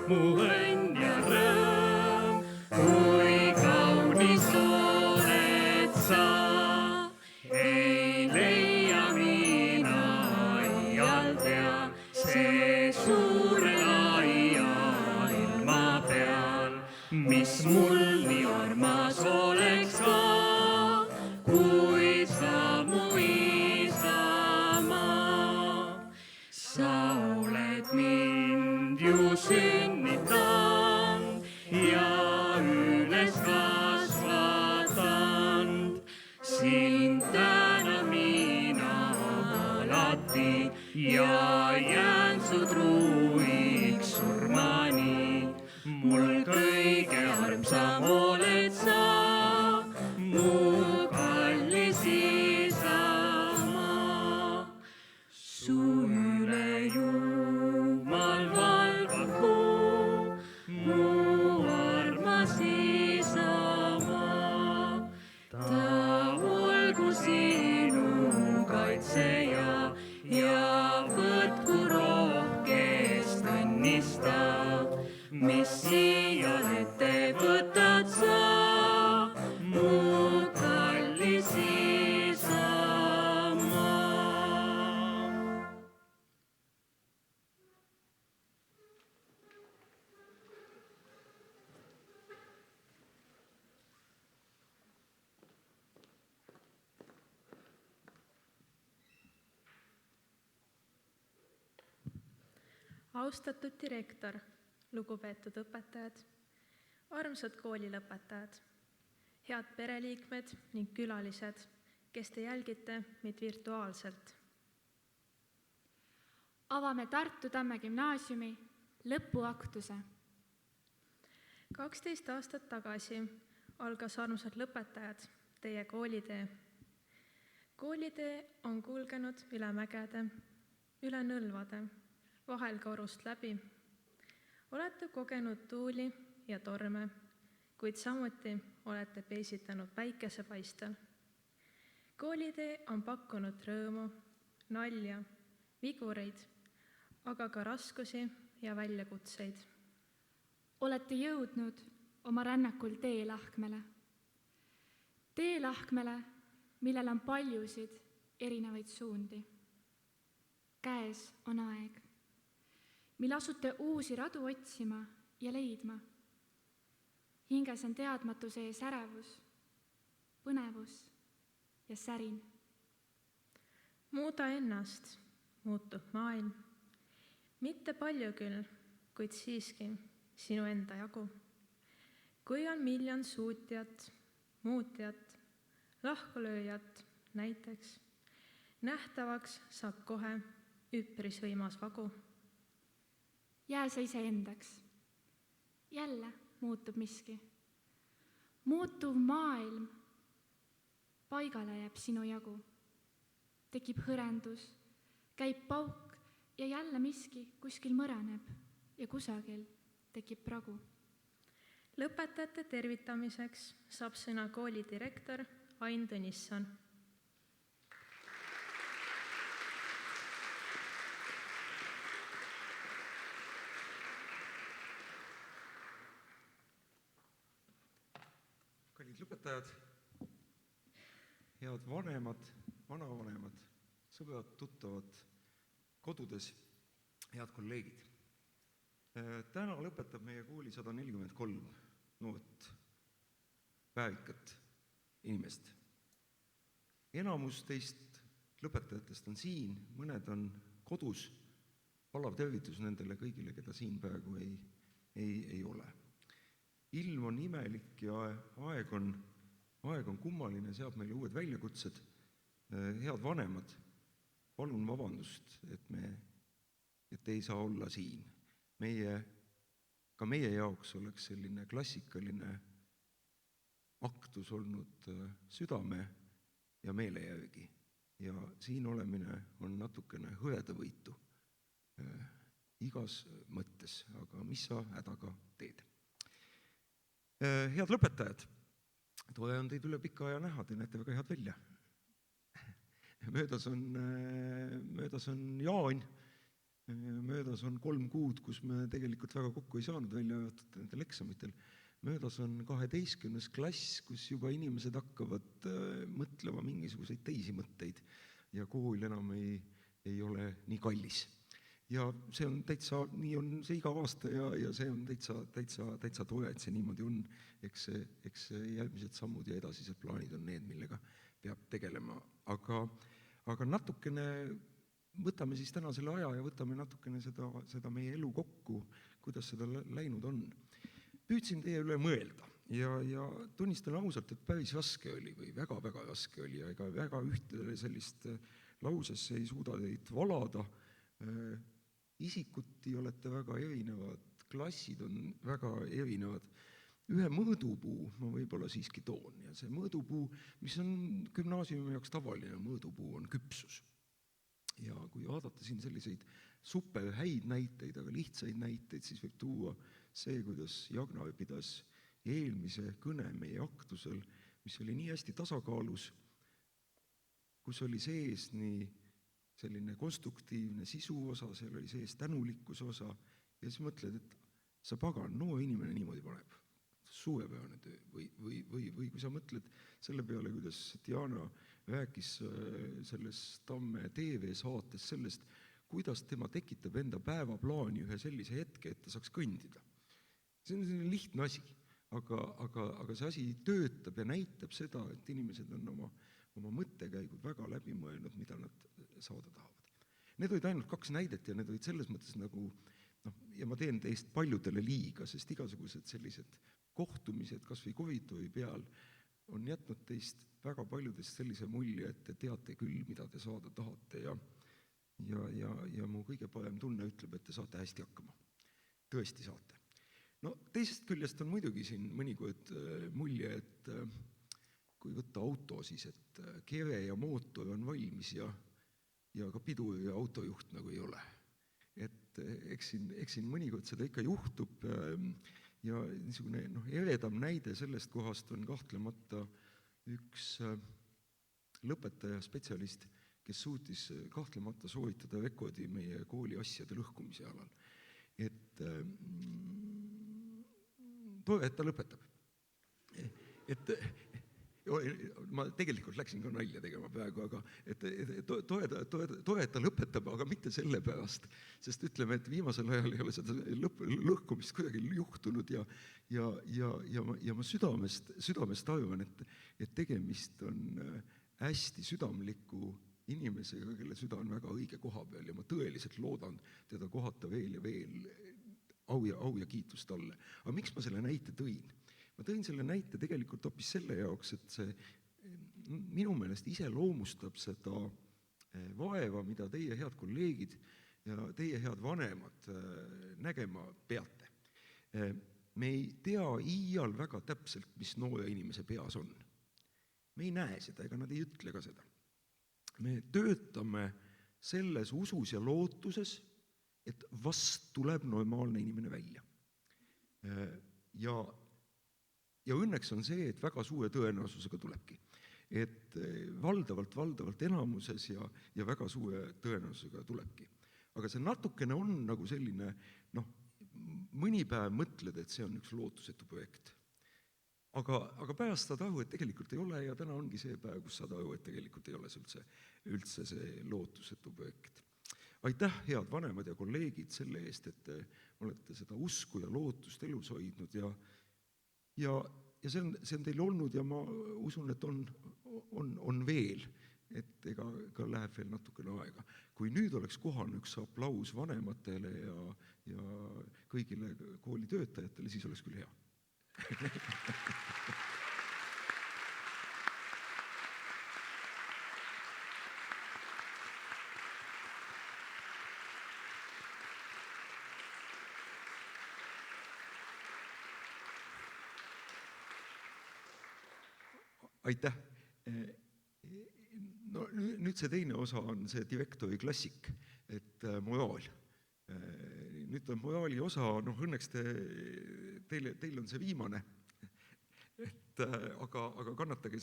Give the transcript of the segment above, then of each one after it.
mu õnn ja rõõm, kui kaunis oled sa. Ei leia mina iial tea, see suure laia ilma peal, mis mul nii armas oleks ka, kui sa mu isamaa. Sa oled mind ju sünnitanud ja üles kasvatanud. Sind tänan mina alati ja jään su truuiks surmani. Mul kõige armsam oled sa, mu kallis isamaa. Su üle Jumal valvaku, mu armas isamaa. Ta olgu sinu kaitseja ja võtku rohkest õnnista, mis siial ette võtad sa, mu kallis isamaa. Austatud direktor, lugupeetud õpetajad, armsad koolilõpetajad, head pereliikmed ning külalised, kes te jälgite meid virtuaalselt. Avame Tartu Tamme gümnaasiumi lõpuaktuse. 12 aastat tagasi algas, armsad lõpetajad, teie koolitee. Koolitee on kulgenud üle mägede, üle nõlvade, vahel korust läbi. Olete kogenud tuuli ja torme, kuid samuti olete peisitanud päikesepaistel. Koolitee on pakkunud rõõmu, nalja, vigureid, aga ka raskusi ja väljakutseid. Olete jõudnud oma rännakul teelahkmele. Teelahkmele, millel on paljusid erinevaid suundi. Käes on aeg, mil asute uusi radu otsima ja leidma. Hinges on teadmatuse ees ärevus, põnevus ja särin. Muuda ennast, muutub maailm. Mitte palju küll, kuid siiski sinu enda jagu. Kui on miljon suutjat, muutjat, lahkulööjat näiteks, nähtavaks saab kohe üpris võimas vagu. Jää sa iseendaks. Jälle muutub miski. Muutuv maailm. Paigale jääb sinu jagu. Tekib hõrendus, käib pauk ja jälle miski kuskil mõraneb ja kusagil tekib pragu. Lõpetajate tervitamiseks saab sõna kooli direktor Ain Tõnisson. Kallid lõpetajad, head vanemad, vanavanemad, sõbrad, tuttavad kodudes, head kolleegid. Täna lõpetab meie kooli 143 noort päevikat inimest. Enamus teist lõpetajatest on siin, mõned on kodus. Palav tervitus nendele kõigile, keda siin praegu ei ole. Ilm on imelik ja aeg on kummaline, seab meile uued väljakutsed. Head vanemad, palun vabandust, et ei saa olla siin. Ka meie jaoks oleks selline klassikaline aktus olnud südame ja meele järgi. Ja siin olemine on natukene hõredavõitu igas mõttes, aga mis sa hädaga teed. Head lõpetajad, tore on teid üle pika aja näha, te näete väga head välja. Möödas on jaan möödas on 3 kuud, kus me tegelikult väga kokku ei saanud, välja arvatud nendel eksamitel. Möödas on 12. klass, kus juba inimesed hakkavad mõtlema mingisuguseid teisi mõtteid ja kool enam ei ole nii kallis. Ja see on täitsa, nii on see iga aasta ja see on täitsa tore, et see niimoodi on. Eks järgmised sammud ja edasised plaanid on need, millega peab tegelema. Aga natukene võtame siis täna selle aja ja võtame natukene seda meie elu kokku, kuidas seda läinud on. Püüdsin teie üle mõelda ja tunnistan ausalt, et päris raske oli või väga-väga raske oli ja ega väga ühtedele sellist lausesse ei suuda teid valada. Isikuti olete väga erinevad, klassid on väga erinevad. Ühe mõõdupuu ma võib-olla siiski toon ja see mõõdupuu, mis on gümnaasiumi jaoks tavaline mõõdupuu, on küpsus. Ja kui vaadata siin selliseid super häid näiteid, aga lihtsaid näiteid, siis võib tuua see, kuidas Jagnar pidas eelmise kõne meie aktusel, mis oli nii hästi tasakaalus, kus oli sees nii selline konstruktiivne sisu osa, seal oli sees tänulikkuse osa ja siis mõtled, et sa pagan, noor inimene niimoodi paneb. Suurepärane töö või kui sa mõtled selle peale, kuidas Diana rääkis selles Tamme TV-saates sellest, kuidas tema tekitab enda päevaplaani ühe sellise hetke, et ta saaks kõndida. See on selline lihtne asi, aga see asi töötab ja näitab seda, et inimesed on oma mõttekäigud väga läbi mõelnud, mida nad saada tahavad. Need olid ainult 2 näidet ja need olid selles mõttes nagu, ja ma teen teist paljudele liiga, sest igasugused sellised kohtumised, kas või koridori peal, on jätnud teist väga paljudest sellise mulje, et te teate küll, mida te saada tahate ja mu kõige parem tunne ütleb, et te saate hästi hakkama. Tõesti saate. No teisest küljest on muidugi siin mõnikord mulje, et kui võtta auto, siis et kere ja mootor on valmis ja ka pidur ja autojuht nagu ei ole. Et eks siin mõnikord seda ikka juhtub ja niisugune eredam näide sellest kohast on kahtlemata üks lõpetaja spetsialist, kes suutis kahtlemata sooritada rekordi meie kooli asjade lõhkumise alal. Et tore, et ta lõpetab. Ma tegelikult läksin ka nalja tegema praegu, aga tore, et ta lõpetab, aga mitte selle pärast, sest ütleme, et viimasel ajal ei ole seda lõhkumist kuidagi juhtunud ja ma südamest arvan, et tegemist on hästi südamliku inimesega, kelle süda on väga õige koha peal ja ma tõeliselt loodan teda kohata veel ja veel au ja kiitust talle. Aga miks ma selle näite tõin? Ma tõin selle näite tegelikult hoopis selle jaoks, et see minu meelest iseloomustab seda vaeva, mida teie head kolleegid ja teie head vanemad nägema peate. Me ei tea iial väga täpselt, mis noore inimese peas on. Me ei näe seda, ega nad ei ütle ka seda. Me töötame selles usus ja lootuses, et vast tuleb normaalne inimene välja. Ja õnneks on see, et väga suure tõenäosusega tulebki. Et valdavalt enamuses ja väga suure tõenäosusega tulebki. Aga see natukene on nagu selline, mõni päev mõtled, et see on üks lootusetu projekt. Aga pärast saad aru, et tegelikult ei ole ja täna ongi see päev, kus saad aru, et tegelikult ei ole see üldse see lootusetu projekt. Aitäh, head vanemad ja kolleegid, selle eest, et te olete seda usku ja lootust elus hoidnud ja see on teil olnud ja ma usun, et on veel, et ega ka läheb veel natukene aega. Kui nüüd oleks kohane üks aplaus vanematele ja kõigile koolitöötajatele, siis oleks küll hea. Aitäh. No, nüüd see teine osa on see direktori klassik, et moraal. Nüüd on moraali osa, õnneks teil on see viimane, aga kannatage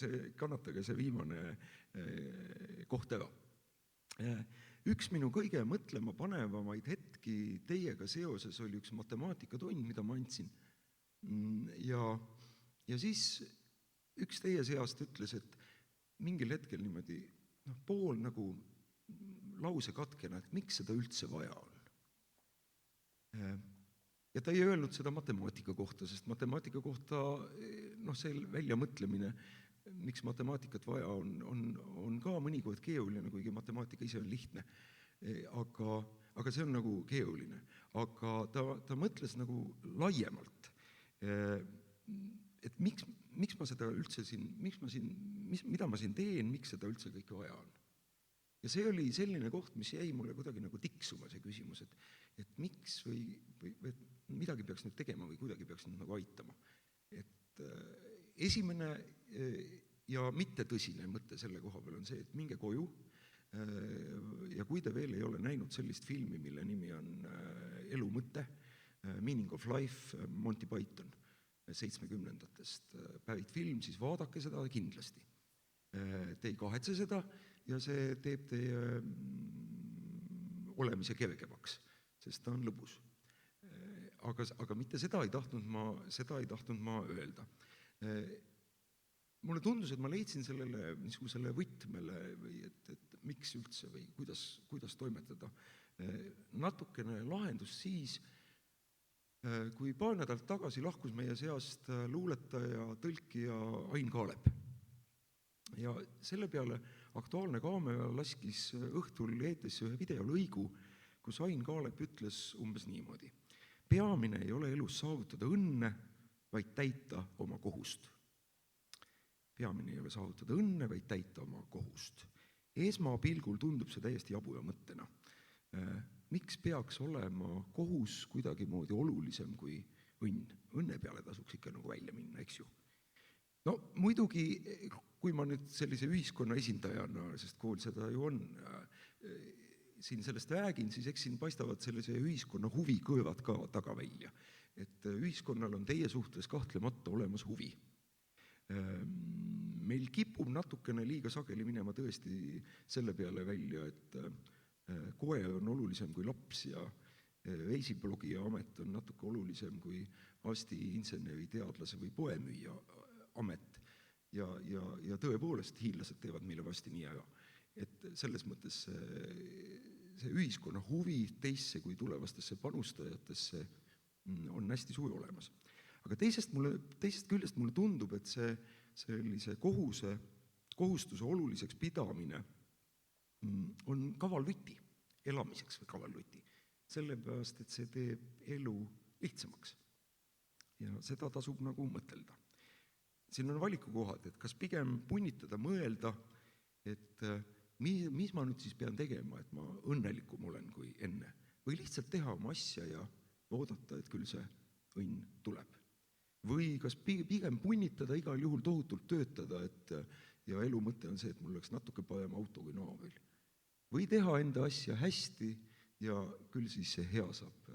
see viimane koht ära. üks minu kõige mõtlema panevamaid hetki teiega seoses oli üks matemaatikatund, mida ma andsin. Ja siis üks teie seast ütles, et mingil hetkel niimoodi pool nagu lause katkena, et miks seda üldse vaja on. Ja ta ei öelnud seda matemaatika kohta, sest matemaatika kohta see väljamõtlemine, miks matemaatikat vaja on ka mõnikord keeruline, kuigi matemaatika ise on lihtne. Aga see on nagu keeruline. Aga ta mõtles nagu laiemalt, et miks ma seda üldse siin, mida ma siin teen, miks seda üldse kõike vaja on. Ja see oli selline koht, mis jäi mulle kuidagi nagu tiksuma see küsimus, et miks või midagi peaks nüüd tegema või kuidagi peaks nüüd nagu aitama. Et esimene ja mitte tõsine mõte selle koha peal on see, et minge koju ja kui te veel ei ole näinud sellist filmi, mille nimi on Elu mõte, Meaning of Life, Monty Python 70-ndatest pärit film, siis vaadake seda kindlasti. Te ei kahetse seda ja see teeb teie olemise kergemaks, sest ta on lõbus. Aga mitte seda ei tahtnud ma öelda. Mulle tundus, et ma leidsin sellele niisugusele võtmele või et miks üldse või kuidas toimetada. Natukene lahendus siis, kui paar nädalat tagasi lahkus meie seast luuletaja, tõlkija Ain Kaalep. Ja selle peale Aktuaalne Kaamera laskis õhtul eetrisse ühe videolõigu, kus Ain Kaalep ütles umbes niimoodi. Peamine ei ole elus saavutada õnne, vaid täita oma kohust. Peamine ei ole saavutada õnne, vaid täita oma kohust. Esmapilgul tundub see täiesti jabuja mõttena. Miks peaks olema kohus kuidagimoodi olulisem kui õnn? Õnne peale tasuks ikka nagu välja minna, eks ju. No muidugi, kui ma nüüd sellise ühiskonna esindajana, sest kool seda ju on, siin sellest räägin, siis eks siin paistavad sellise ühiskonna huvi kõõvad ka taga välja. Et ühiskonnal on teie suhtes kahtlemata olemas huvi. Meil kipub natukene liiga sageli minema tõesti selle peale välja, et koer on olulisem kui laps ja reisiblogija amet on natuke olulisem kui arsti, inseneri, teadlase või poemüüja amet. Ja tõepoolest hiinlased teevad meile varsti nii ära. Et selles mõttes see ühiskonna huvi teisse kui tulevastesse panustajatesse on hästi suur olemas. Aga teisest küljest mulle tundub, et see sellise kohustuse oluliseks pidamine on kavalvõti, elamiseks või kavalvõti, sellepärast, et see teeb elu lihtsamaks. Ja seda tasub nagu mõtelda. Siin on valikukohad, et kas pigem punnitada, mõelda, et mis ma nüüd siis pean tegema, et ma õnnelikum olen kui enne, või lihtsalt teha oma asja ja oodata, et küll see õnn tuleb. Või kas pigem punnitada, igal juhul tohutult töötada, ja elu mõte on see, et mul oleks natuke parem auto kui naabril. Või teha enda asja hästi ja küll siis see hea saab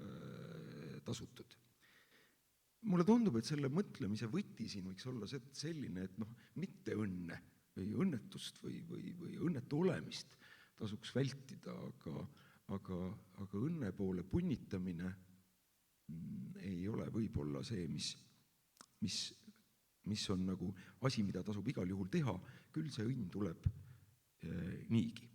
tasutud. Mulle tundub, et selle mõtlemise võti siin võiks olla selline, et mitte õnne või õnnetust või õnnetu olemist tasuks vältida, aga õnne poole punnitamine ei ole võib-olla see, mis on nagu asi, mida tasub igal juhul teha, küll see õnn tuleb niigi.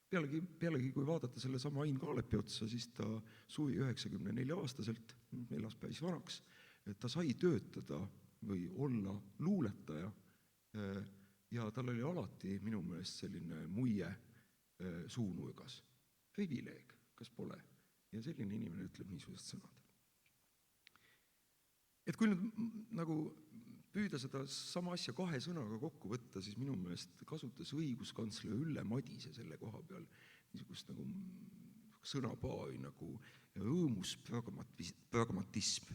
Pealegi, kui vaadata selle sama Ain Kaalepi otsa, siis ta suri 94-aastaselt, elas päris vanaks, ta sai töötada või olla luuletaja ja tal oli alati minu meelest selline muie suunurgas. Privileeg, kas pole? Ja selline inimene ütleb niisugused sõnad. Et kui nüüd nagu püüda seda sama asja kahe sõnaga kokku võtta, siis minu meelest kasutas õiguskantsler Ülle Madise selle koha peal niisugust nagu sõnapaari nagu õõmus pragmatism.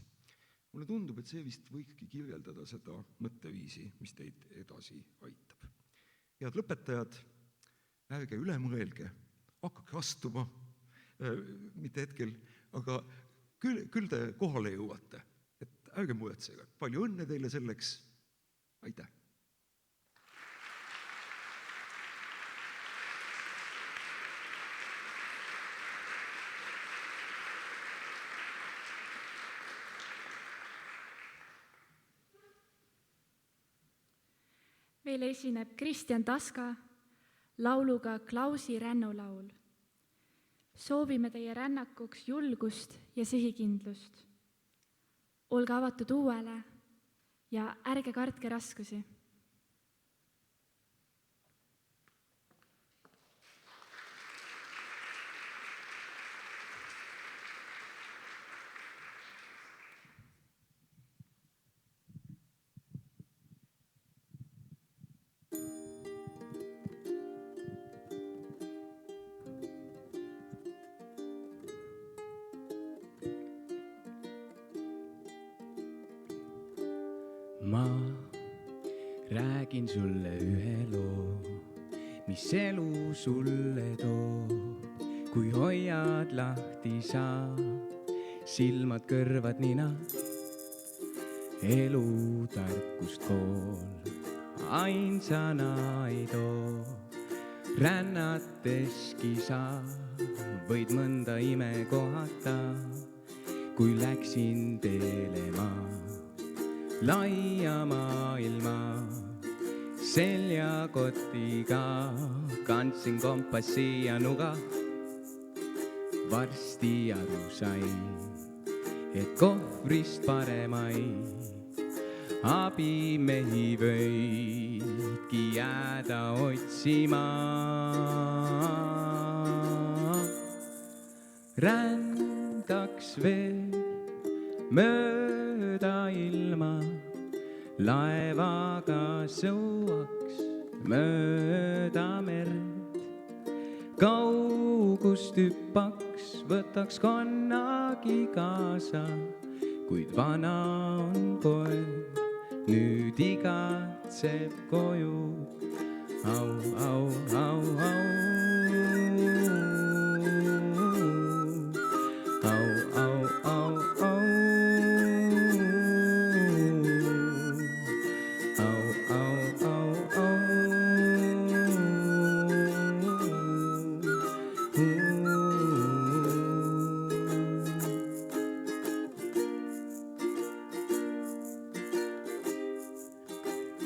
Mulle tundub, et see vist võikski kirjeldada seda mõtteviisi, mis teid edasi aitab. Head lõpetajad, ärge üle mõelge, hakake astuma, mitte hetkel, aga küll te kohale jõuate, et ärge muretsege. Palju õnne teile selleks, aitäh! Teile esineb Kristjan Taska lauluga Klausi rännulaul. Soovime teie rännakuks julgust ja sihikindlust. Olge avatud uuele ja ärge kartke raskusi. Ma räägin sulle ühe loo, mis elu sulle toob, kui hoiad lahti sa silmad, kõrvad, nina. Elu tarkust kool ainsana ei too, rännateski sa võid mõnda ime kohata, kui läksin teele ma laia maailma. Seljakotiga kandsin kompassi ja nuga. Varsti aru sain, et kohvrist paremaid abimehi võidki jääda otsima. Rändaks veel mööda ilma, laevaga sõuaks mööda merd. Kaugust hüppaks, võtaks kannagi kaasa, kuid vana on koer, nüüd igatseb koju. Au, au, au, au.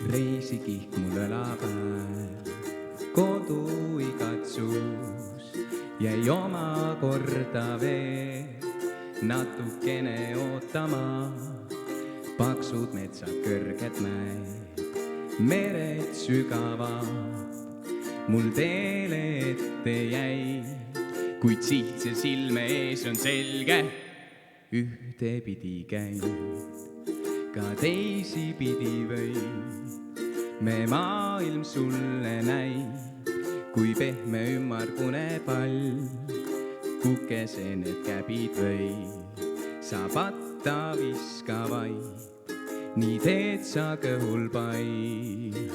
Reisikihk mul õlapäev, kodu igatsus jäi omakorda veel natukene ootama. Paksud metsad, kõrged mäed, mered sügavad mul teele ette jäi, kuid siht see silme ees on selge, ühtepidi käid, ka teisi pidi võid. Me maailm sulle näib, kui pehme ümmargune pall, kukese need käbid või sa patta viska vaid, nii teed sa kõhul paid.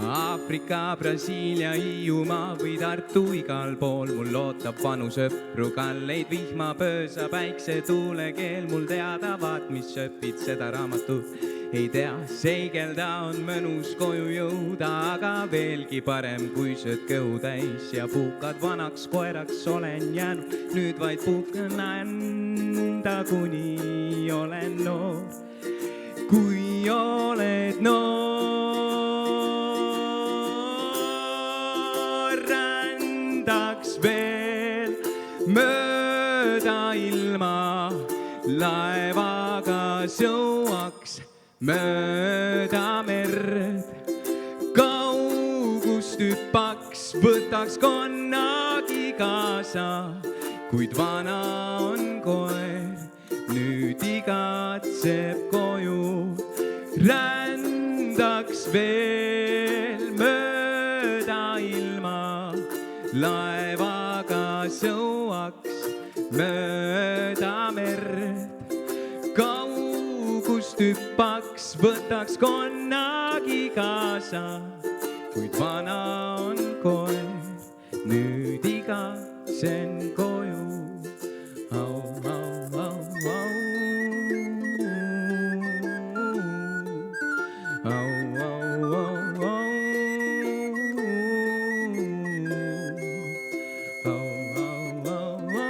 Aafrika, Brasiilia, Hiiumaa või Tartu, igal pool mul ootab vanu sõpru, kalleid vihmapöösa, päiksetuule keel mul teada, vaat mis õpid seda raamatut. Ei tea, seigelda on mõnus koju jõuda, aga veelgi parem, kui sööd kõhu täis ja puhkad vanaks koeraks olen jäänud. Nüüd vaid puhkan enda, kuni olen noor. Kui oled noor, rändaks veel mööda ilma, laevaga sõuaks mööda merd. Kaugust hüppaks, võtaks kannagi kaasa, kuid vana on koer, nüüd igatseb koju. Rändaks veel mööda ilma, laevaga sõuaks mööda merd. Kaugust hüppaks, võtaks kannagi kaasa, kuid vana on koer, nüüd igatsen koju. Au, au, au, au. Au, au, au, au. Au, au, au, au.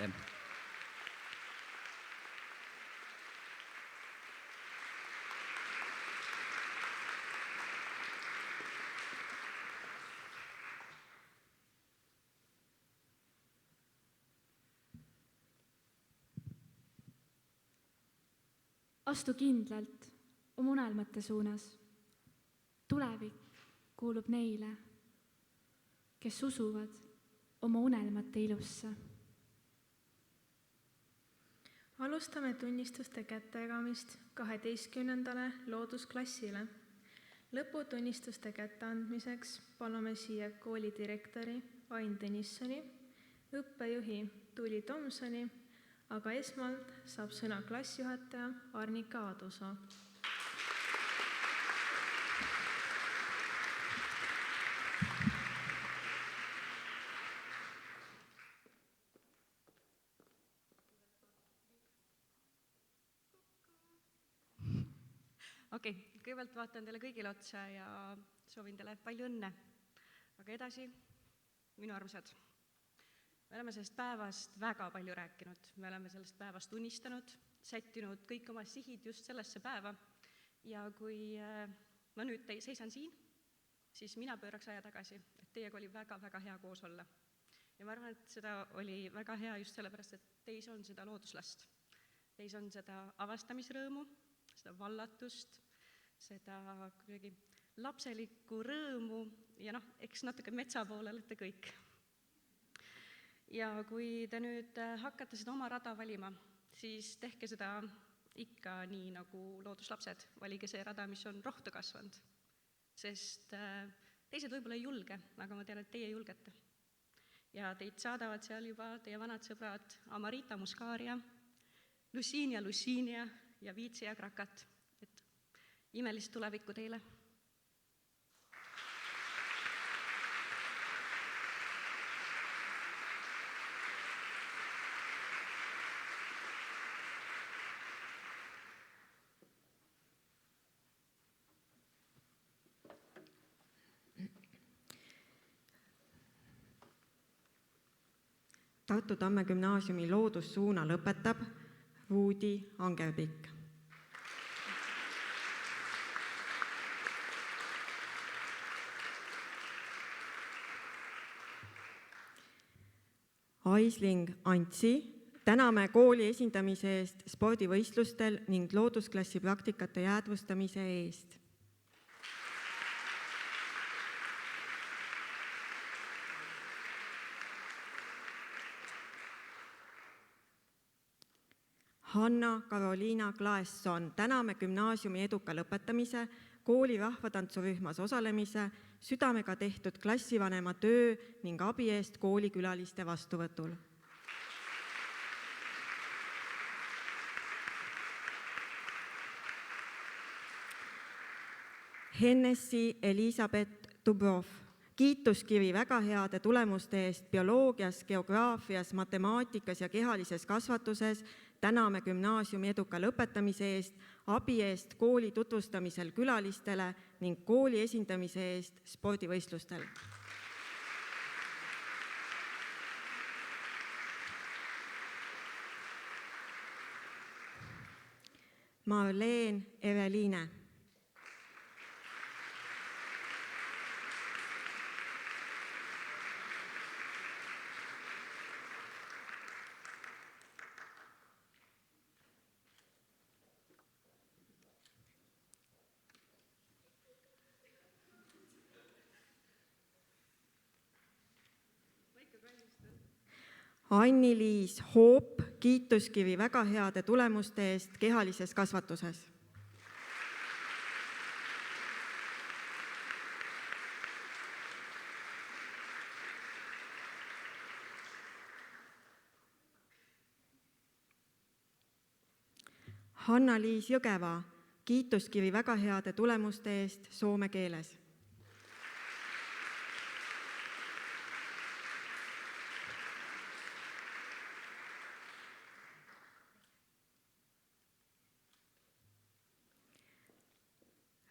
aitäh! Astu kindlalt oma unelmate suunas. Tulevik kuulub neile, kes usuvad oma unelmate ilusse. Alustame tunnistuste kättejagamist 12. loodusklassile. Lõputunnistuste kätteandmiseks palume siia kooli direktori Ain Tõnissoni, õppejuhi Tuuli Tomsoni, aga esmalt saab sõna klassijuhataja Arnika Aadusoo. Okei, kõigepealt vaatan teile kõigile otsa ja soovin teile palju õnne. Aga edasi, minu armsad. Me oleme sellest päevast väga palju rääkinud, me oleme sellest päevast unistanud, sättinud kõik oma sihid just sellesse päeva ja kui ma nüüd seisan siin, siis mina pööraks aja tagasi, et teiega oli väga-väga hea koos olla. Ja ma arvan, et seda oli väga hea just sellepärast, et teis on seda looduslast, teis on seda avastamisrõõmu, seda vallatust, seda kuidagi lapselikku rõõmu ja eks natuke metsa poole olete kõik. Ja kui te nüüd hakkate seda oma rada valima, siis tehke seda ikka nii nagu looduslapsed. Valige see rada, mis on rohtu kasvanud, sest teised võib-olla ei julge, aga ma tean, et teie julgete. Ja teid saadavad seal juba teie vanad sõbrad Amarita Muscaria, Lucinia ja Viitsi ja Krakat. Et imelist tulevikku teile! Tartu Tamme Gümnaasiumi loodussuuna lõpetab Ruudi Angerpikk. Aisling Antsi, täname kooli esindamise eest spordivõistlustel ning loodusklassi praktikate jäädvustamise eest. Hanna-Karoliina Klaesson, täname gümnaasiumi eduka lõpetamise, kooli rahvatantsurühmas osalemise, südamega tehtud klassivanema töö ning abi eest koolikülaliste vastuvõtul. Hennessy Elisabeth Dubrov, kiituskiri väga heade tulemuste eest bioloogias, geograafias, matemaatikas ja kehalises kasvatuses, täname gümnaasiumi eduka lõpetamise eest, abi eest kooli tutvustamisel külalistele ning kooli esindamise eest spordivõistlustel. Marleen Eveline. Anni-Liis Hoop, kiituskiri väga heade tulemuste eest kehalises kasvatuses. Hanna-Liis Jõgeva, kiituskiri väga heade tulemuste eest soome keeles.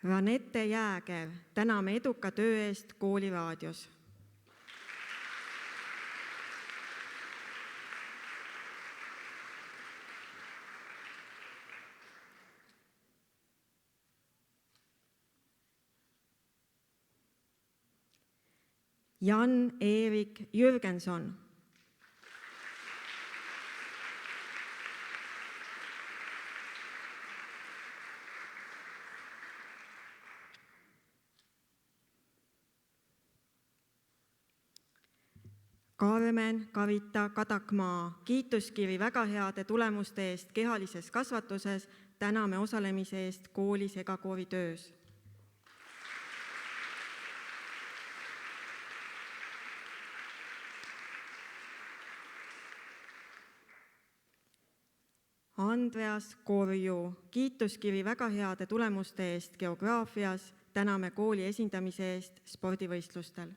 Ranette Jääger, täname eduka töö eest kooliraadios. Jan-Erik Jürgenson. Karmen Kavita Kadakmaa, kiituskivi väga heade tulemuste eest kehalises kasvatuses, täname osalemise eest kooli segakoovi töös. Andreas Korju, kiituskivi väga heade tulemuste eest geograafias, täname kooli esindamise eest spordivõistlustel.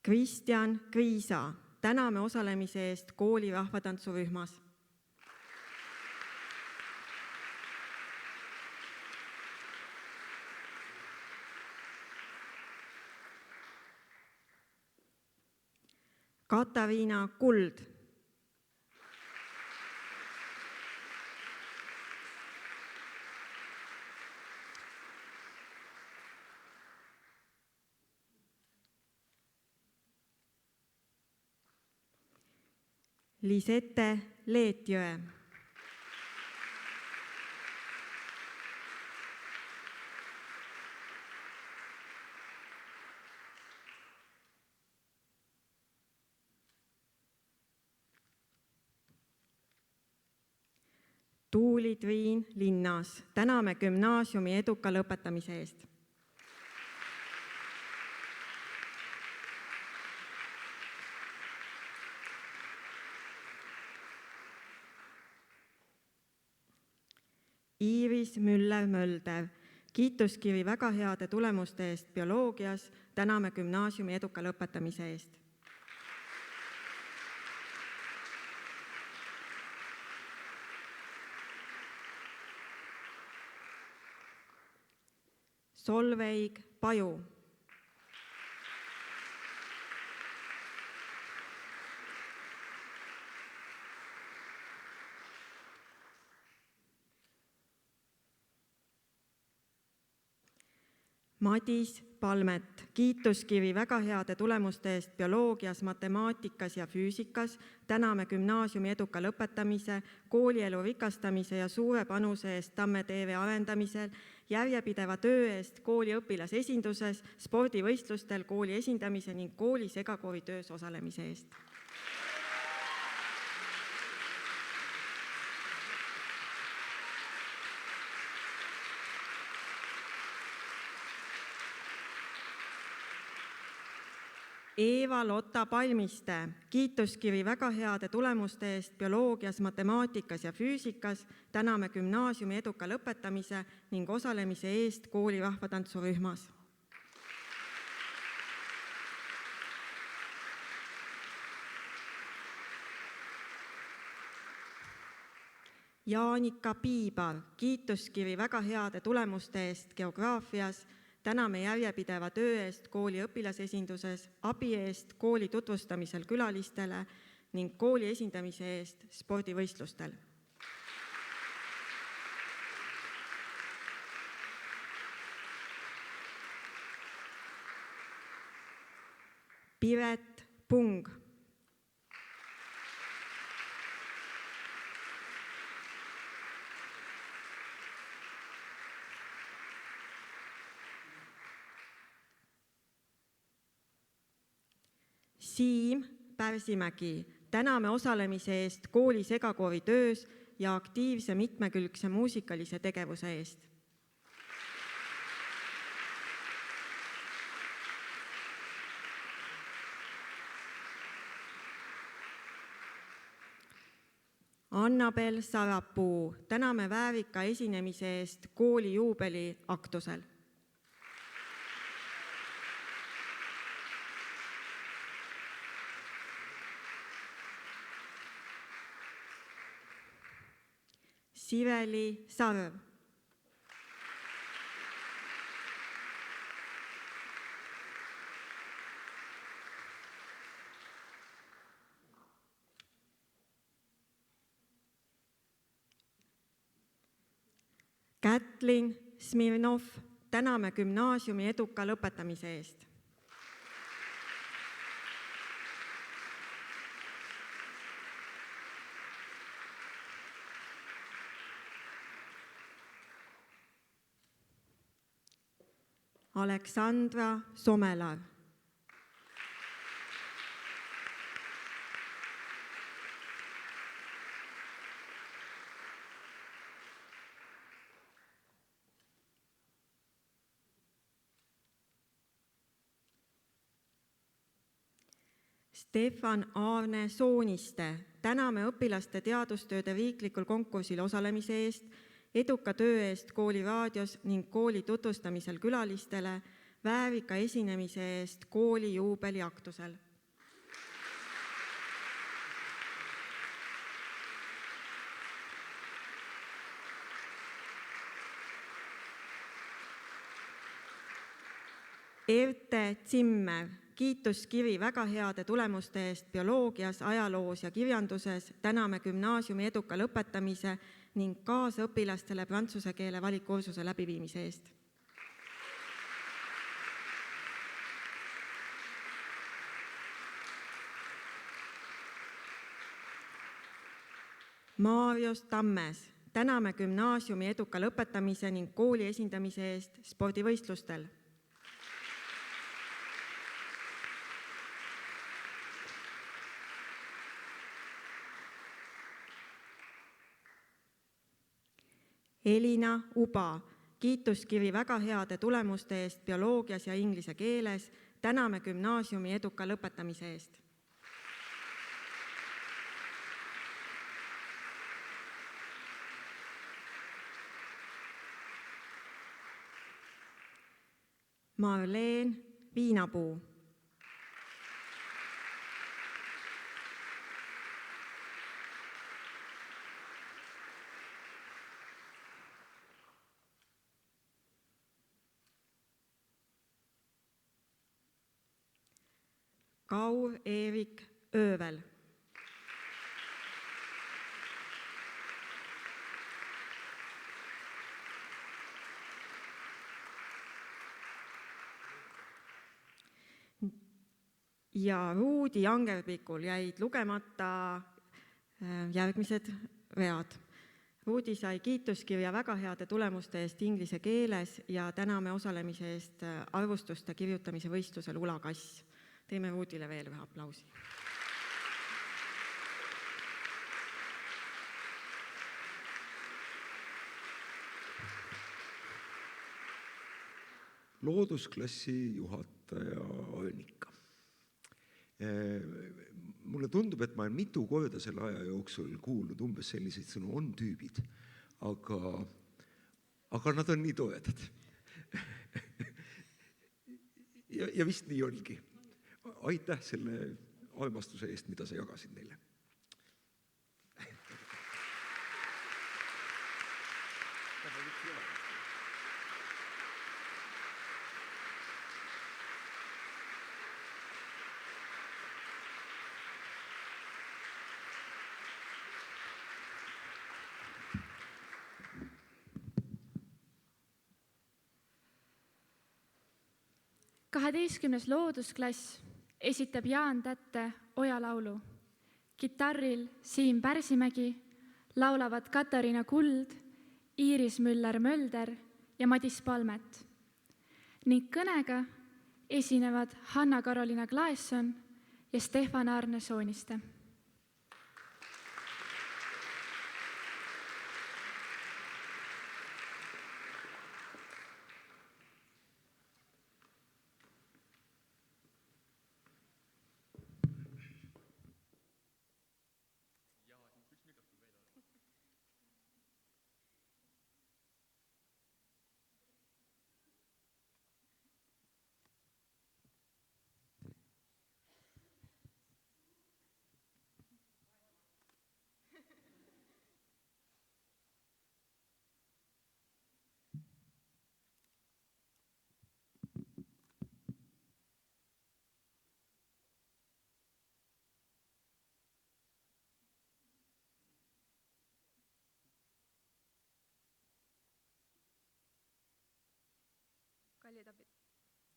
Kristjan Kriisa, täname osalemise eest kooli rahvatantsurühmas. Katariina Kuld. Lisette Leetjõe. Tuuli Triin Linnas, täname gümnaasiumi eduka lõpetamise eest. Iiris Müller-Mölder, kiituskivi väga heade tulemuste eest bioloogias, täname gümnaasiumi eduka lõpetamise eest. Solveig Paju. Madis Palmet, kiituskivi väga heade tulemuste eest bioloogias, matemaatikas ja füüsikas, täname gümnaasiumi eduka lõpetamise, koolielu rikastamise ja suure panuse eest Tamme TV arendamisel, järjepideva töö eest kooli õpilasesinduses, spordivõistlustel kooli esindamise ning kooli segakoovi töös osalemise eest. Eeva-Lotta Palmiste, kiituskivi väga heade tulemuste eest bioloogias, matemaatikas ja füüsikas, täname gümnaasiumi eduka lõpetamise ning osalemise eest kooli rahvatantsurühmas. Jaanika Piibar, kiituskivi väga heade tulemuste eest geograafias, täname järjepideva töö eest kooli õpilasesinduses, abi eest kooli tutvustamisel külalistele ning kooli esindamise eest spordivõistlustel. Piret Pung. Siim Pärsimägi, täname osalemise eest kooli segakoovi töös ja aktiivse mitmekülgse muusikalise tegevuse eest. Annabel Sarapuu, täname väärika esinemise eest kooli juubeliaktusel. Sireli Sarv. Kätlin Smirnov, täname gümnaasiumi eduka lõpetamise eest. Aleksandra Somelar. Stefan Aarne Sooniste, täname õpilaste teadustööde riiklikul konkursil osalemise eest, eduka töö eest kooli raadios ning kooli tutvustamisel külalistele, väärika esinemise eest kooli juubeliaktusel. Erte Zimmer, kiituskiri väga heade tulemuste eest bioloogias, ajaloos ja kirjanduses, täname gümnaasiumi eduka lõpetamise ning kaasõpilastele prantsuse keele valikkursuse läbiviimise eest. Maarjos Tammes, täname gümnaasiumi eduka lõpetamise ning kooli esindamise eest spordivõistlustel. Elina Uba, kiituskiri väga heade tulemuste eest bioloogias ja inglise keeles, täname gümnaasiumi eduka lõpetamise eest. Marleen Viinapuu. Kaur-Erik Öövel. Ja Ruudi Angerpikul jäid lugemata järgmised read. Ruudi sai kiituskirja väga heade tulemuste eest inglise keeles ja täname osalemise eest arvustuste kirjutamise võistlusel Ulakass. Teeme Ruudile veel ühe aplausi. Loodusklassi juhataja Annika. Mulle tundub, et ma olen mitu korda selle aja jooksul kuulnud umbes selliseid sõnu, on tüübid, aga nad on nii toedad. ja vist nii oligi. Aitäh selle armastuse eest, mida sa jagasid neile. Kaheteistkümnes loodusklass esitab Jaan Tätte Ojalaulu. Kitarril Siim Pärsimägi, laulavad Katariina Kuld, Iiris Müller-Mölder ja Madis Palmet. Ning kõnega esinevad Hanna-Karoliina Klaesson ja Stefan Aarne Sooniste.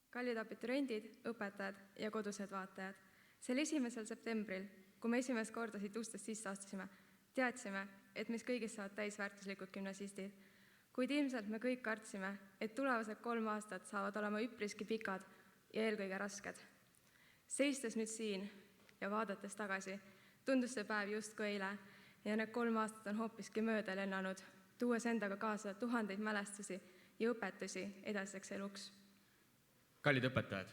Kallid abituriendid, õpetajad ja kodused vaatajad. Sel 1. septembril, kui me esimest korda siit ustest sisse astusime, teadsime, et meist kõigist saavad täisväärtuslikud gümnasistid. Kuid ilmselt me kõik kartsime, et tulevased 3 aastat saavad olema üpriski pikad ja eelkõige rasked. Seistes nüüd siin ja vaadates tagasi, tundus see päev justkui eile ja need 3 aastat on hoopiski mööda lennanud, tuues endaga kaasa tuhandeid mälestusi ja õpetusi edasiseks eluks. Kallid õpetajad,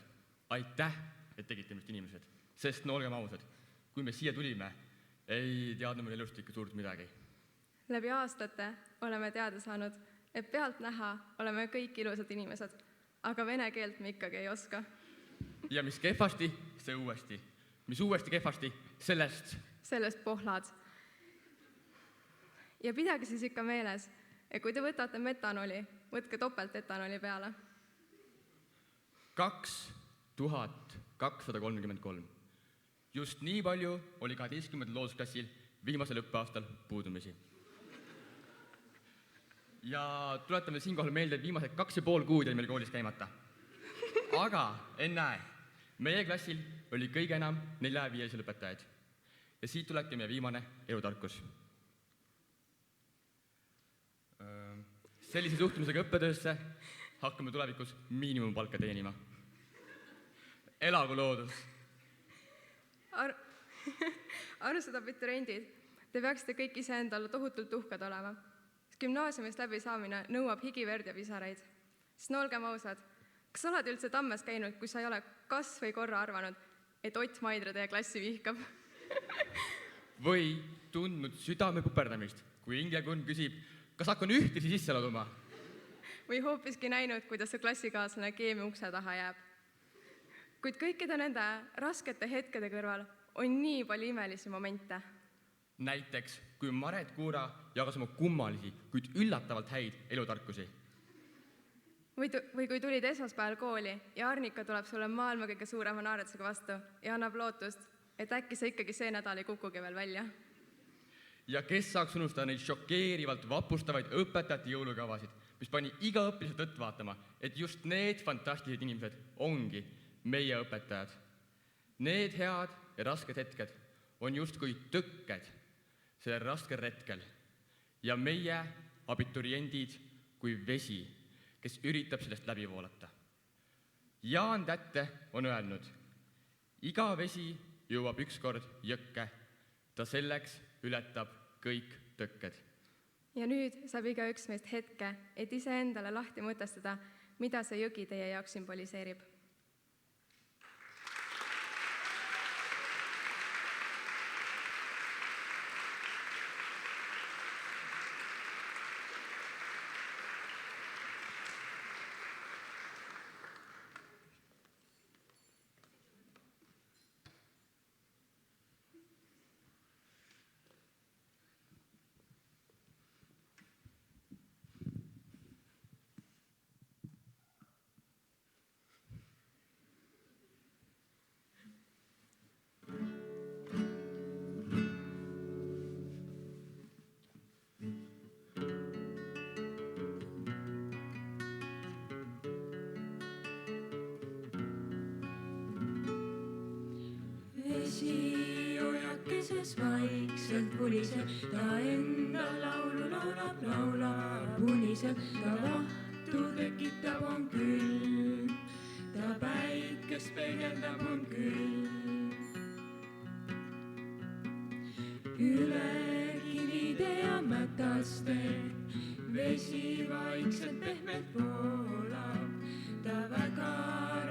aitäh, et tegite meist inimesed, sest no olgem ausad, kui me siia tulime, ei teadnud meil elust ikka suurt midagi. Läbi aastate oleme teada saanud, et pealt näha oleme kõik ilusad inimesed, aga vene keelt me ikkagi ei oska. Ja mis kehvasti, see uuesti. Mis uuesti kehvasti, sellest pohlad. Ja pidage siis ikka meeles, et kui te võtate metanoli, võtke topelt etanoli peale. 2233. Just nii palju oli 12. loodusklassil viimasel õppeaastal puudumisi. Ja tuletame siinkohal meelde, et viimased 2,5 kuud jäi meil koolis käimata. Aga ennäe, meie klassil oli kõige enam 4-5 õpetajaid. Ja siit tulebki meie viimane elutarkus. Sellise suhtumisega õppetöösse hakkame tulevikus miinimumpalka teenima. Elagu loodus! Armsad abituriendid, te peaksite kõik iseendale tohutult uhked olema. Gümnaasiumist läbi saamine nõuab higiverd ja pisaraid. Sest no olgem ausad, kas sa oled üldse Tammes käinud, kui sa ei ole kas või korra arvanud, et Ott Maidre teie klassi vihkab? Või tundnud südame puperdamist, kui Inge-Gunn küsib, kas hakkan ühtisi sisse laduma? Või hoopiski näinud, kuidas see klassikaaslane keemia ukse taha jääb. Kuid kõikide nende raskete hetkede kõrval on nii palju imelisi momente. Näiteks, kui Maret Kuura jagas oma kummalisi, kuid üllatavalt häid elutarkusi. Või kui tulid esmaspäeval kooli ja Arnika tuleb sulle maailma kõige suurema naeretusega vastu ja annab lootust, et äkki sa ikkagi see nädal ei kukugi veel välja. Ja kes saaks unustada neid šokeerivalt vapustavaid õpetajate jõulukavasid, mis pani iga õpilase tõtt vaatama, et just need fantastilised inimesed ongi meie õpetajad. Need head ja rasked hetked on justkui tõkked sellel raskel retkel ja meie abituriendid kui vesi, kes üritab sellest läbi voolata. Jaan Tätte on öelnud, iga vesi jõuab ükskord jõkke, ta selleks ületab kõik tõkked. Ja nüüd saab igaüks meist hetke, et iseendale lahti mõtestada, mida see jõgi teie jaoks symboliseerib. Ojakeses vaikselt puliseb, ta enda laulu laulab uniselt, ta vahtu tekitab on külm, ta päikest peegeldab on külm. Üle kivide ja mätaste vesi vaikselt pehmelt voolab, ta väga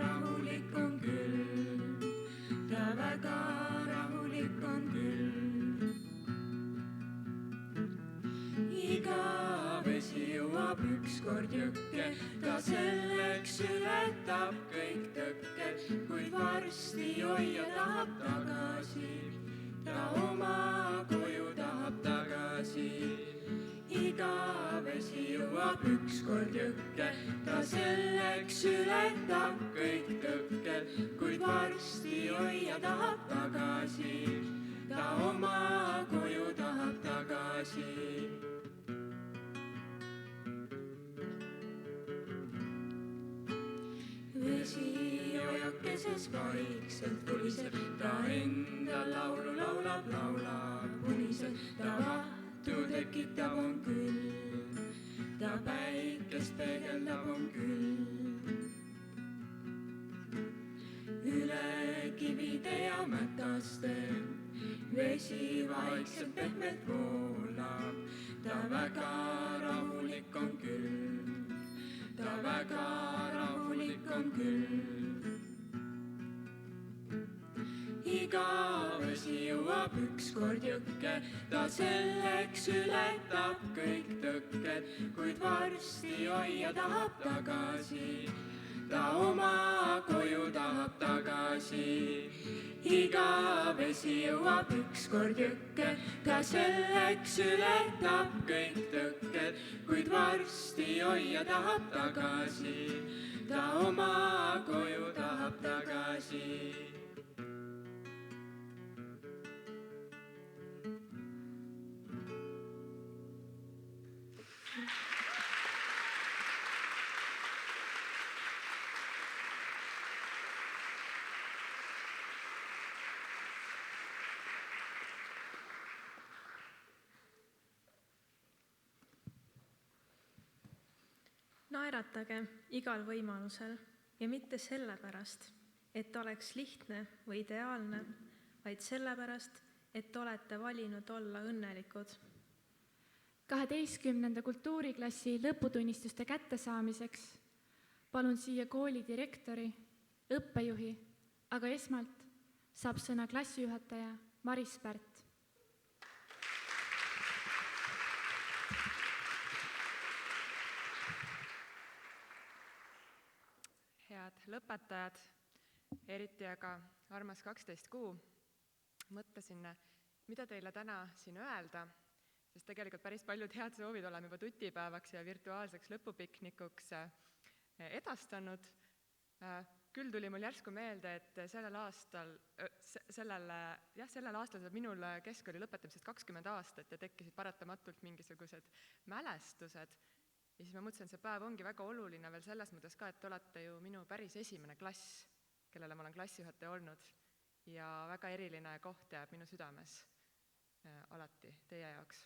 rahulik on külm, ta väga rahulik on küll. Iga vesi jõuab ükskord jõkke, ta selleks ületab kõik tõkked, kuid varsti hoia tahab tagasi, ta oma koju tahab tagasi. Iga vesi jõuab ükskord jõkke, ta selleks ületab kõik tõkked, kuid varsti hoia tahab tagasi, ta oma koju tahab tagasi. päikeses vaikselt tuliseb, ta enda laulu laulab uniselt, ta vahtu tekitab, on külm, ta päikest peegeldab, on külm. Üle kivide ja mätaste vesi vaikselt pehmelt voolab, ta väga rahulik on külm, ta väga rahulik on külm. Iga vesi jõuab ükskord jõkke, ta selleks ületab kõik tõkked, kuid varsti hoia tahab tagasi, ta oma koju tahab tagasi. Iga vesi jõuab ükskord jõkke, ta selleks ületab kõik tõkked, kuid varsti hoia tahab tagasi, ta oma koju tahab tagasi. Naeratage igal võimalusel ja mitte sellepärast, et oleks lihtne või ideaalne, vaid sellepärast, et olete valinud olla õnnelikud. 12. kultuuriklassi lõputunnistuste kättesaamiseks palun siia kooli direktori, õppejuhi, aga esmalt saab sõna klassijuhataja Maris Pärt. Head lõpetajad, eriti aga armas 12 kuu, mõtlesin, mida teile täna siin öelda, sest tegelikult päris paljud head soovid oleme juba tutipäevaks ja virtuaalseks lõpupiknikuks edastanud. Küll tuli mul järsku meelde, et sellel aastal saab minul keskkooli lõpetamisest 20 aastat ja tekkisid paratamatult mingisugused mälestused. Ja siis ma mõtlesin, et see päev ongi väga oluline veel selles mõttes ka, et te olete ju minu päris esimene klass, kellele ma olen klassijuhataja olnud ja väga eriline koht jääb minu südames alati teie jaoks.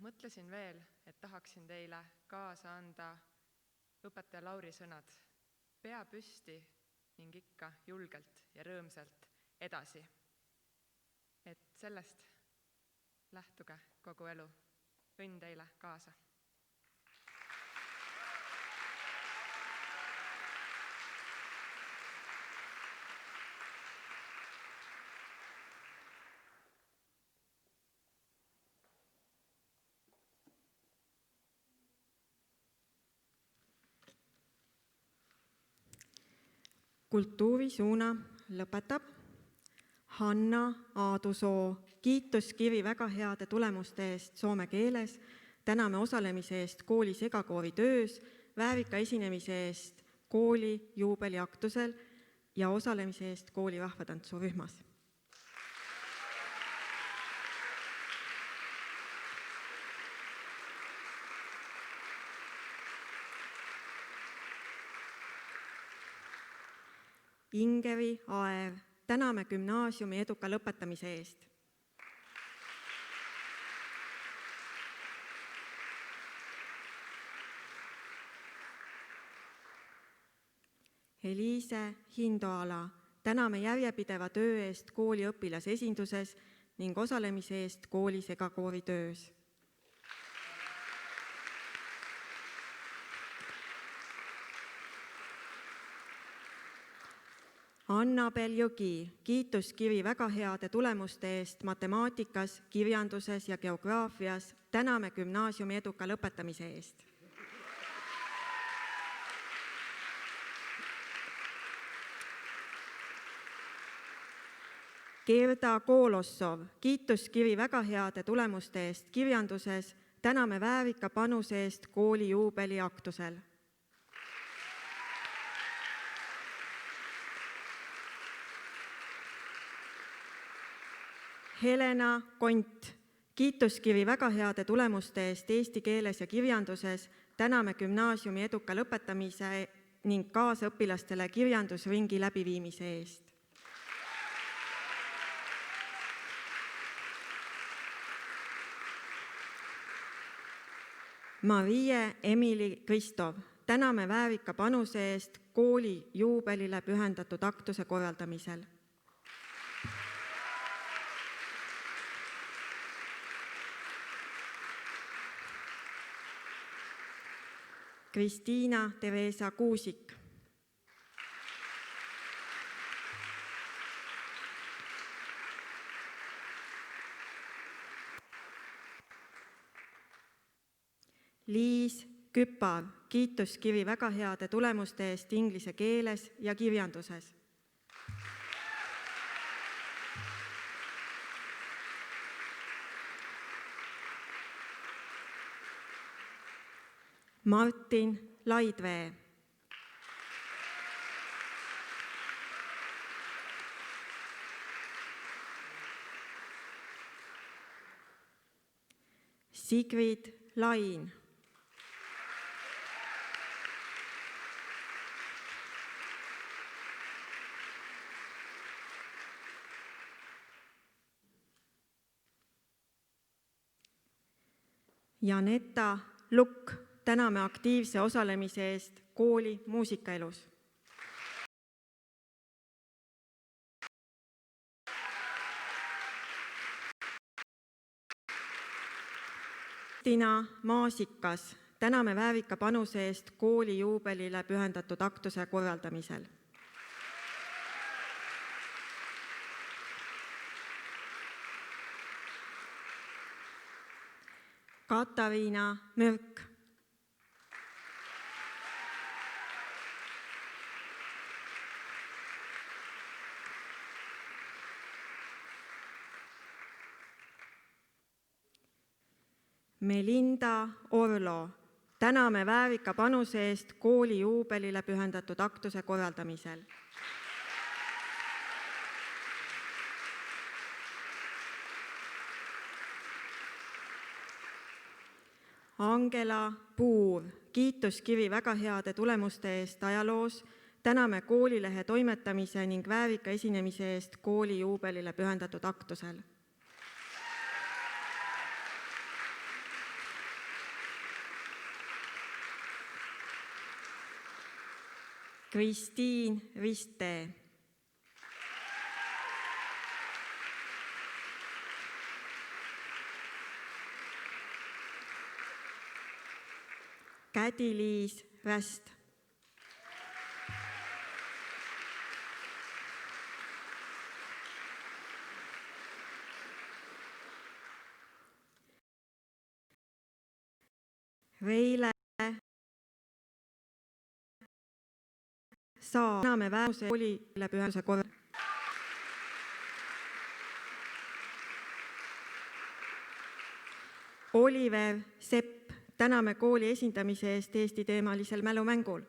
Mõtlesin veel, et tahaksin teile kaasa anda õpetaja Lauri sõnad. Pea püsti ning ikka julgelt ja rõõmsalt edasi. Et sellest lähtuge kogu elu. Õnn teile kaasa. Kultuurisuuna lõpetab Hanna Aadusoo. Kiituskivi väga heade tulemuste eest soome keeles, täname osalemise eest kooli segakoori töös, väärika esinemise eest kooli juubeliaktusel ja osalemise eest kooli rahvatantsurühmas. Ingeri Aer, täname gümnaasiumi eduka lõpetamise eest. Eliise Hindoala, täname järjepideva töö eest kooli õpilasesinduses ning osalemise eest kooli segakoori töös. Annabel Jõgi, kiituskivi väga heade tulemuste eest matemaatikas, kirjanduses ja geograafias, täname gümnaasiumi eduka lõpetamise eest. Gerda Koolossov, kiituskivi väga heade tulemuste eest kirjanduses, täname väärika panuse eest kooli juubeliaktusel. Helena Kont, kiituskivi väga heade tulemuste eest eesti keeles ja kirjanduses, täname gümnaasiumi eduka lõpetamise ning kaasõpilastele kirjandusringi läbiviimise eest. Marie Emily Kristov, täname väärika panuse eest kooli juubelile pühendatud aktuse korraldamisel. Kristiina Theresa Kuusik. Liis Küpar, kiituskiri väga heade tulemuste eest inglise keeles ja kirjanduses. Martin Laidvee. Sigrid Lain. Janeta Lukk, täname aktiivse osalemise eest kooli muusikaelus. Tina Maasikas, täname väärika panuse eest kooli juubelile pühendatud aktuse korraldamisel. Katariina Mürk. Melinda Orlo, täname väärika panuse eest kooli juubelile pühendatud aktuse korraldamisel. Angela Puur, kiituskiri väga heade tulemuste eest ajaloos, täname koolilehe toimetamise ning väärika esinemise eest kooli juubelile pühendatud aktusel. Kristiin Ristee. Kädi-Liis Räst. Veile Saa, täname vääruse koolile pühenduse korra. Oliver Sepp, täname kooli esindamise eest Eesti teemalisel mälumängul.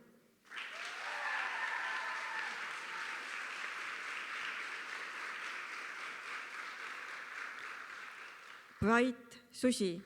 Brait Susi.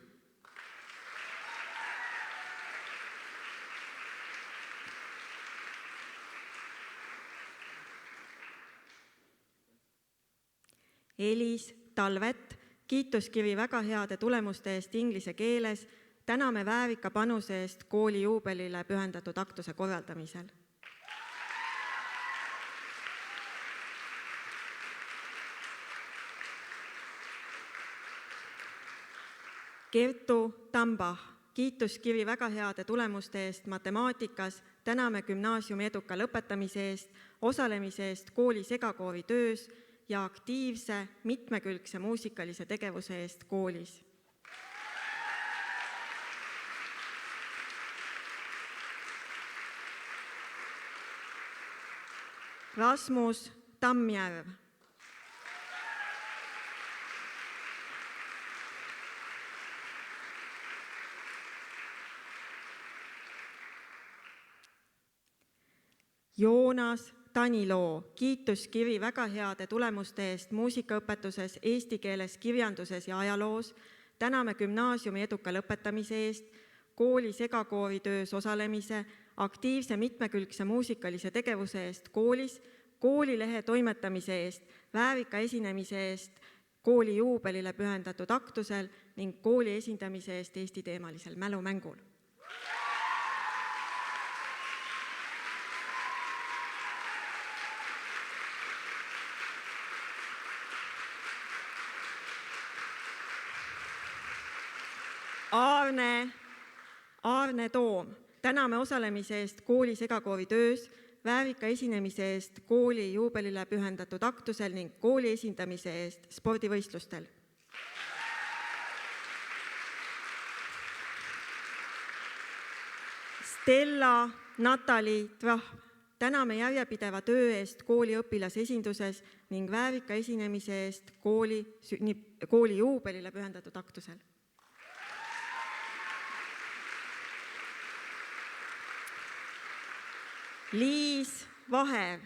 Elis Talvet, kiituskiri väga heade tulemuste eest inglise keeles, täname väärika panuse eest kooli juubelile pühendatud aktuse korraldamisel. Kertu Tambach, kiituskiri väga heade tulemuste eest matemaatikas, täname gümnaasiumi eduka lõpetamise eest, osalemise eest kooli segakoori töös ja aktiivse mitmekülgse muusikalise tegevuse eest koolis. Rasmus Tammjärv. Joonas Taniloo, kiituskiri väga heade tulemuste eest muusikaõpetuses, eesti keeles, kirjanduses ja ajaloos, täname gümnaasiumi eduka lõpetamise eest, kooli segakoori töös osalemise, aktiivse mitmekülgse muusikalise tegevuse eest koolis, koolilehe toimetamise eest, väärika esinemise eest kooli juubelile pühendatud aktusel ning kooli esindamise eest Eesti teemalisel mälumängul. Aarne Toom, täname osalemise eest kooli segakoori töös, väärika esinemise eest kooli juubelile pühendatud aktusel ning kooli esindamise eest spordivõistlustel. Stella Natali Trahv, täname järjepideva töö eest kooli õpilasesinduses ning väärika esinemise eest kooli juubelile pühendatud aktusel. Liis Vaher,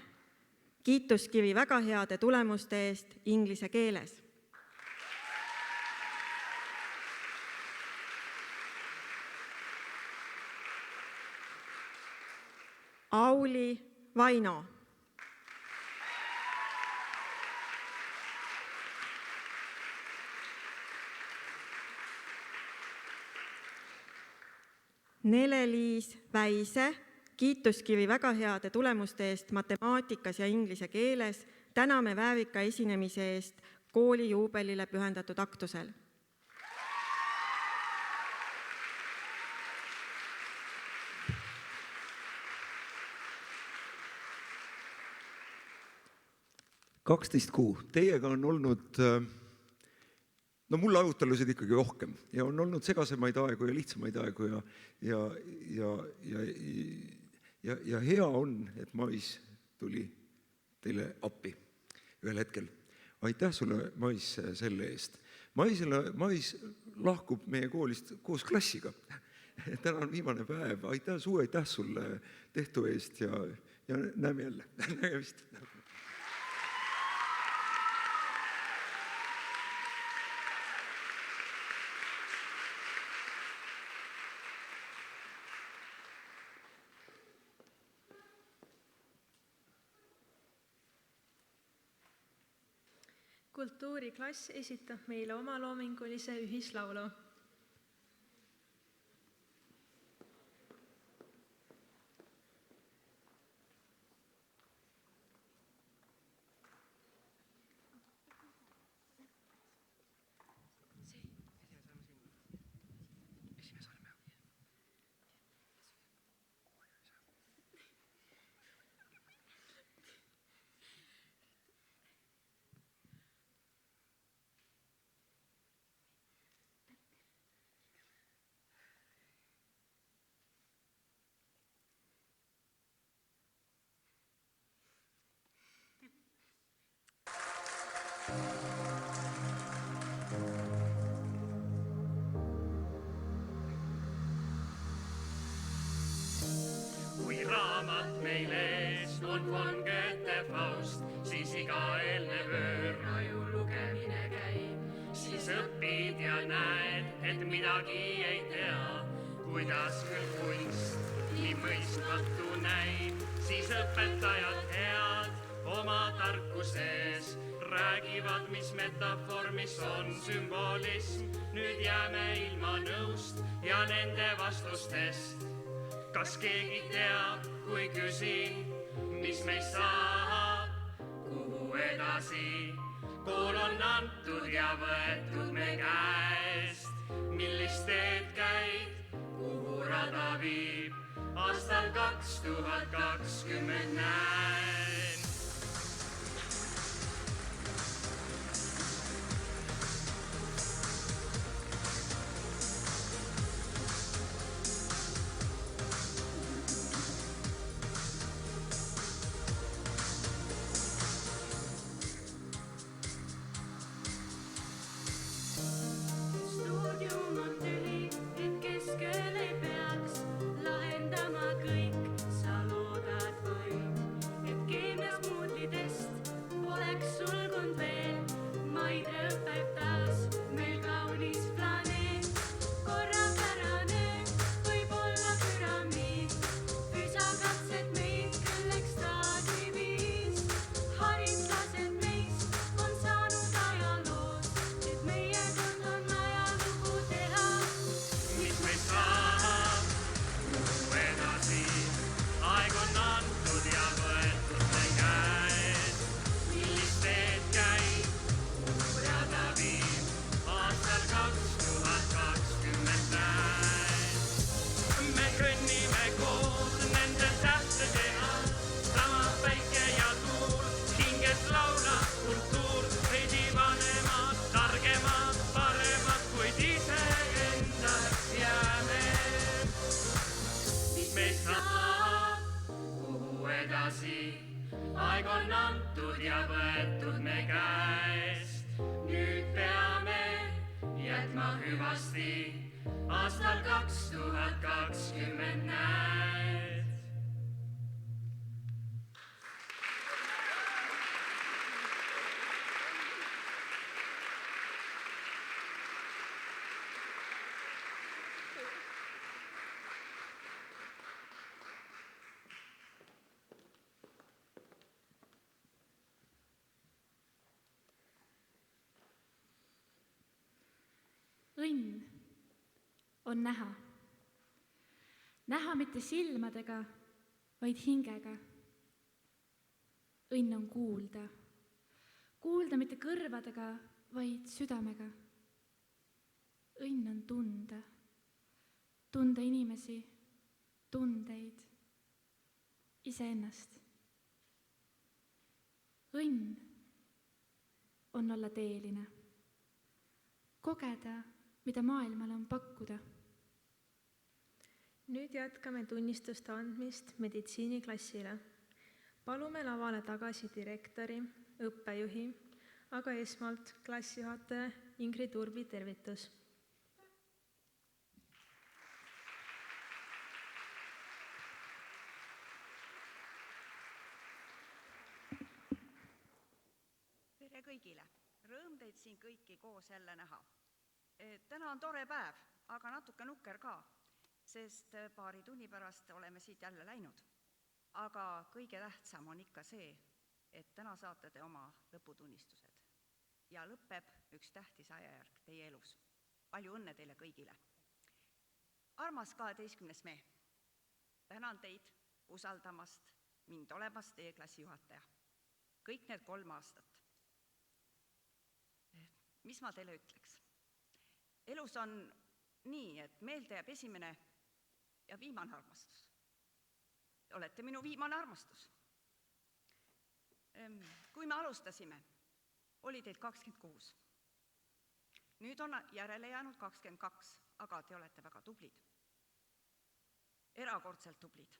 kiituskivi väga heade tulemuste eest inglise keeles. Auli Vaino. Nele-Liis Väise, kiituskivi väga heade tulemuste eest matemaatikas ja inglise keeles, täname väärika esinemise eest kooli juubelile pühendatud aktusel. Kaksteist kuu. Teiega on olnud, mulle arutelusid ikkagi rohkem ja on olnud segasemaid aegu ja lihtsamaid aegu ja hea on, et Mais tuli teile appi ühel hetkel. Aitäh sulle, Mais, selle eest. Mais lahkub meie koolist koos klassiga. Täna on viimane päev. Aitäh sulle tehtu eest ja näeme jälle. Nägemist. Kultuuriklass esitab meile omaloomingulise ühislaulu. Kui raamat meil ees on von Goethe Faust, siis iga eelne võõraju lugemine käib. Siis õpid ja näed, et midagi ei tea, kuidas küll kunst nii mõistmatu näib. Siis õpetajad head oma tarkuses räägivad, mis metafoor, mis on sümbolism. Nüüd jääme ilma nõust ja nende vastustest. Kas keegi teab, kui küsin, mis meist saab, kuhu edasi? Kool on antud ja võetud me käest. Millist teed käid, kuhu rada viib? Aastal 2020 näen. edasi. Aeg on antud ja võetud me käest. Nüüd peame jätma hüvasti. Aastal 2020 näed. Õnn on näha. Näha mitte silmadega, vaid hingega. Õnn on kuulda. Kuulda mitte kõrvadega, vaid südamega. Õnn on tunda. Tunda inimesi, tundeid, iseennast. Õnn on olla teeline. Kogeda, mida maailmale on pakkuda. Nüüd jätkame tunnistuste andmist meditsiiniklassile. Palume lavale tagasi direktori, õppejuhi, aga esmalt klassijuhataja Ingrid Urbi tervitus. Tere kõigile! Rõõm teid siin kõiki koos jälle näha. Täna on tore päev, aga natuke nukker ka, sest paari tunni pärast oleme siit jälle läinud. Aga kõige tähtsam on ikka see, et täna saate te oma lõputunnistused. Ja lõpeb üks tähtis ajajärg teie elus. Palju õnne teile kõigile. Armas 12. me. Tänan teid usaldamast mind olemast teie klassijuhataja. Kõik need 3 aastat. Mis ma teile ütleks? Elus on nii, et meelde jääb esimene ja viimane armastus. Olete minu viimane armastus. Kui me alustasime, oli teid 26. Nüüd on järele jäänud 22, aga te olete väga tublid. Erakordselt tublid.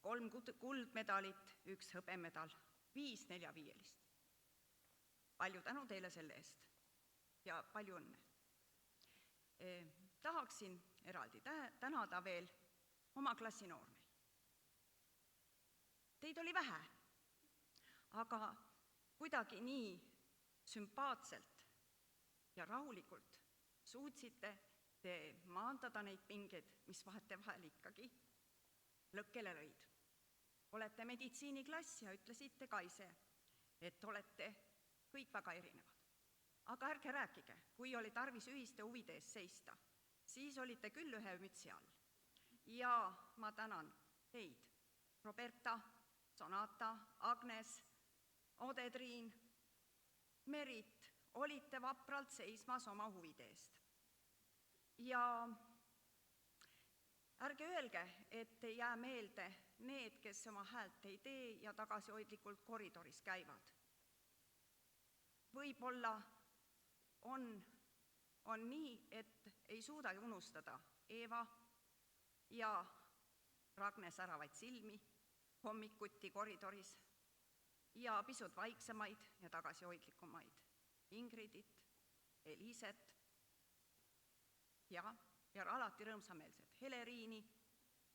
3 kuldmedalit, 1 hõbemedal, 5 4-5-list. Palju tänu teile selle eest ja palju õnne. Tahaksin eraldi tänada veel oma klassinoormeid. Teid oli vähe, aga kuidagi nii sümpaatselt ja rahulikult suutsite te maandada neid pingeid, mis vahetevahel ikkagi lõkkele lõid. Olete meditsiiniklass ja ütlesite ka ise, et olete kõik väga erinevad. Aga ärge rääkige, kui oli tarvis ühiste huvide eest seista, siis olite küll ühe mütsi all. Ja ma tänan teid, Roberta, Sonata, Agnes, Ode-Triin, Merit, olite vapralt seismas oma huvide eest. Ja ärge öelge, et ei jää meelde need, kes oma häält ei tee ja tagasihoidlikult koridoris käivad. Võib-olla on nii, et ei suudagi unustada Eeva ja Ragne säravaid silmi hommikuti koridoris ja pisut vaiksemaid ja tagasihoidlikumaid Ingridit, Eliiset ja alati rõõmsameelset Heleriini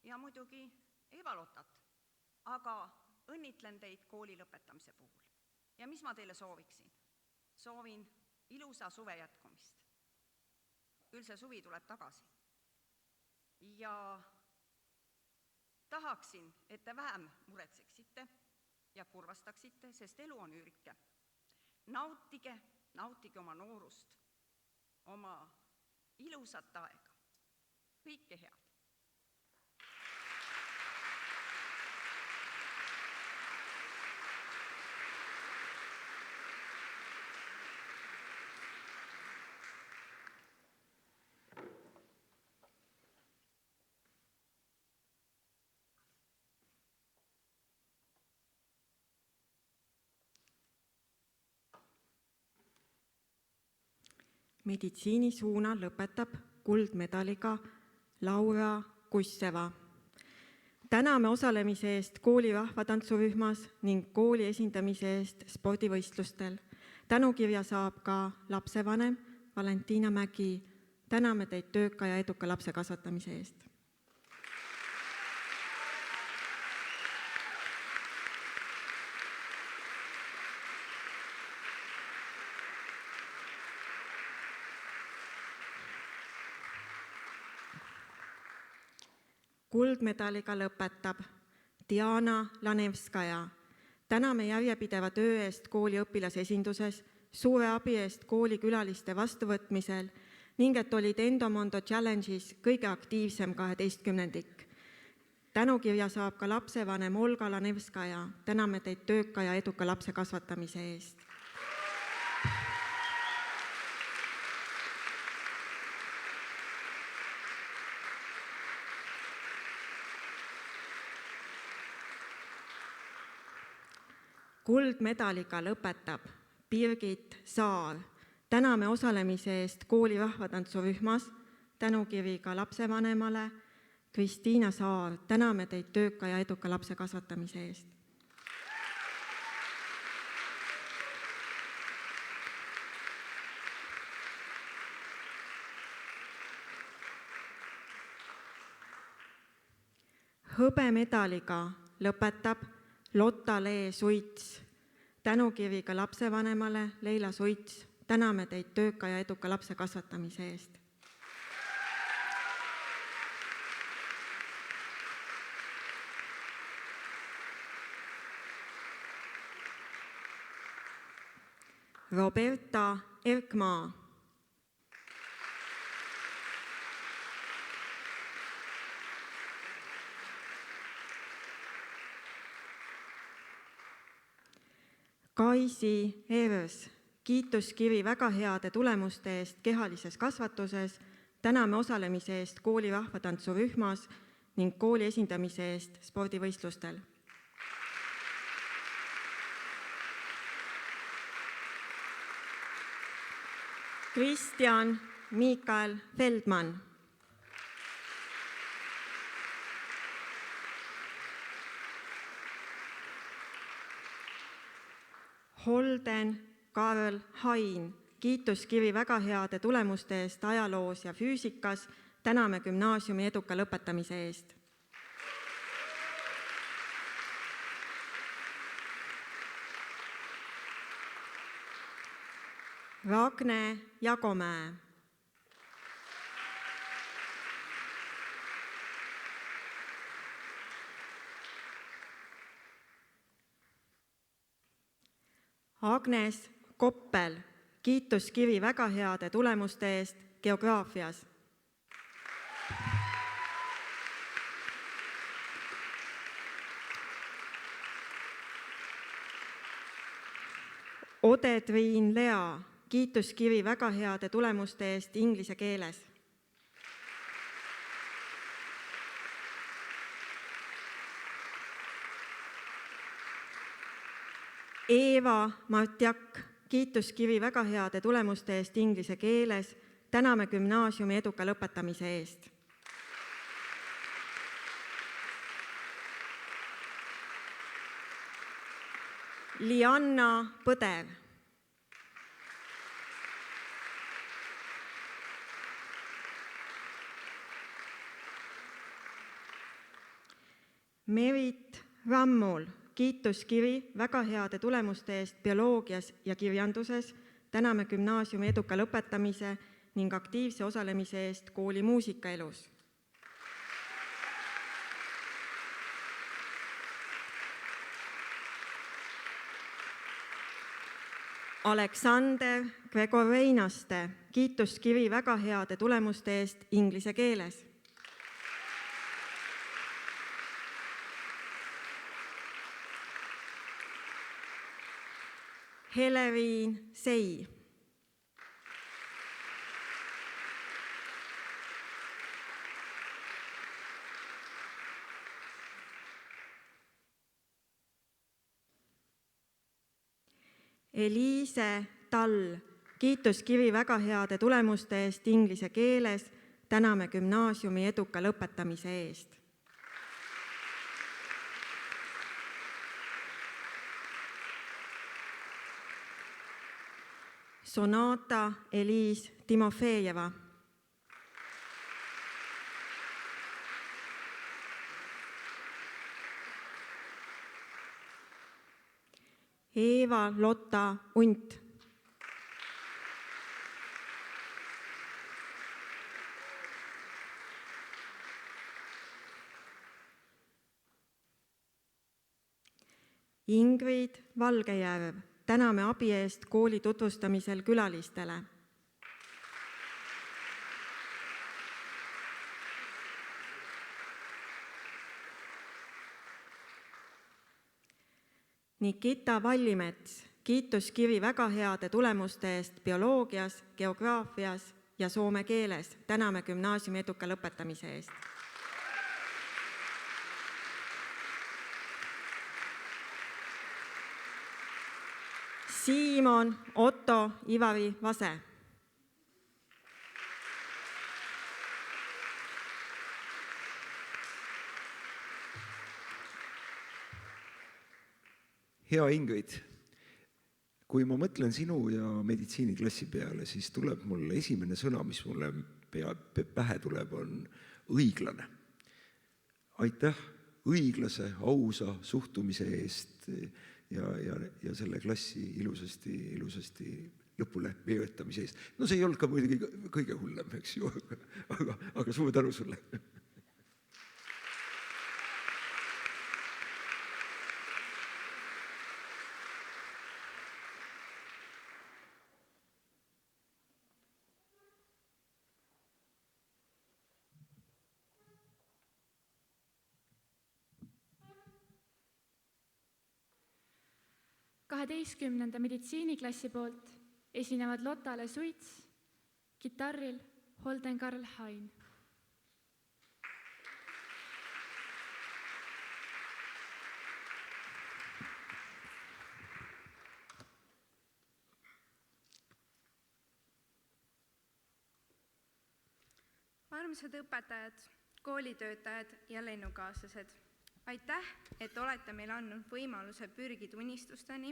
ja muidugi Eva-Lotat. Aga õnnitlen teid kooli lõpetamise puhul. Ja mis ma teile sooviksin? Soovin ilusa suve jätkumist. Küll see suvi tuleb tagasi. Ja tahaksin, et te vähem muretseksite ja kurvastaksite, sest elu on üürike. Nautige oma noorust, oma ilusat aega. Kõike head. Meditsiinisuuna lõpetab kuldmedaliga Laura Kusseva. täname osalemise eest kooli rahvatantsurühmas ning kooli esindamise eest spordivõistlustel. Tänukirja saab ka lapsevanem Valentina Mägi. Täname teid tööka ja eduka lapse kasvatamise eest. Kuldmedaliga lõpetab Diana Lanevskaja. Täname järjepideva töö eest kooli õpilasesinduses, suure abi eest kooli külaliste vastuvõtmisel ning et olid Endomondo Challenge'is kõige aktiivsem 12. Tänukirja saab ka lapsevanem Olga Lanevskaja. Täname teid tööka ja eduka lapse kasvatamise eest. Kuldmedaliga lõpetab Birgit Saar. Täname osalemise eest kooli rahvatantsurühmas. Tänukiri ka lapsevanemale Kristiina Saar. Täname teid tööka ja eduka lapse kasvatamise eest. Hõbemedaliga lõpetab Lotta-Lee Suits. Tänukiri ka lapsevanemale Leila Suits. Täname teid tööka ja eduka lapse kasvatamise eest. Roberta Erkmaa. Kaisi Evers. Kiituskiri väga heade tulemuste eest kehalises kasvatuses. Täname osalemise eest kooli rahvatantsurühmas ning kooli esindamise eest spordivõistlustel. Kristjan Mikael Feldman. Holden Karl Hain. Kiituskiri väga heade tulemuste eest ajaloos ja füüsikas. Täname gümnaasiumi eduka lõpetamise eest. Ragne Jagomäe. Agnes Koppel. Kiituskiri väga heade tulemuste eest geograafias. Ode-Triin Lea. Kiituskiri väga heade tulemuste eest inglise keeles. Eeva Martjak. Kiituskiri väga heade tulemuste eest inglise keeles. Täname gümnaasiumi eduka lõpetamise eest. Lianna Põder. Merit Rammul. Kiituskiri väga heade tulemuste eest bioloogias ja kirjanduses. Täname gümnaasiumi eduka lõpetamise ning aktiivse osalemise eest kooli muusikaelus. Aleksander Gregor Reinaste. Kiituskiri väga heade tulemuste eest inglise keeles. Heleriin Sei. Eliise Tall. Kiituskiri väga heade tulemuste eest inglise keeles. Täname gümnaasiumi eduka lõpetamise eest. Sonata Eliis Timofejeva. Eeva-Lotta Unt. Ingrid Valgejärv, täname abi eest kooli tutvustamisel külalistele. Nikita Vallimets, kiituskivi väga heade tulemuste eest bioloogias, geograafias ja soome keeles. Täname gümnaasiumi eduka lõpetamise eest. Siimon Otto Ivari Vase. Hea Ingrid, kui ma mõtlen sinu ja meditsiiniklassi peale, siis tuleb mulle esimene sõna, mis mulle pähe tuleb, on õiglane. Aitäh õiglase, ausa suhtumise eest ja selle klassi ilusasti lõpule veeretamise eest. No see ei olnud ka muidugi kõige hullem, eks ju, aga suur tänu sulle. Kaheteistkümnenda meditsiiniklassi poolt esinevad Lottale Suits, kitarril Holden Karl Hain. Armsad õpetajad, koolitöötajad ja lennukaaslased, aitäh, et olete meile andnud võimaluse pürgida unistusteni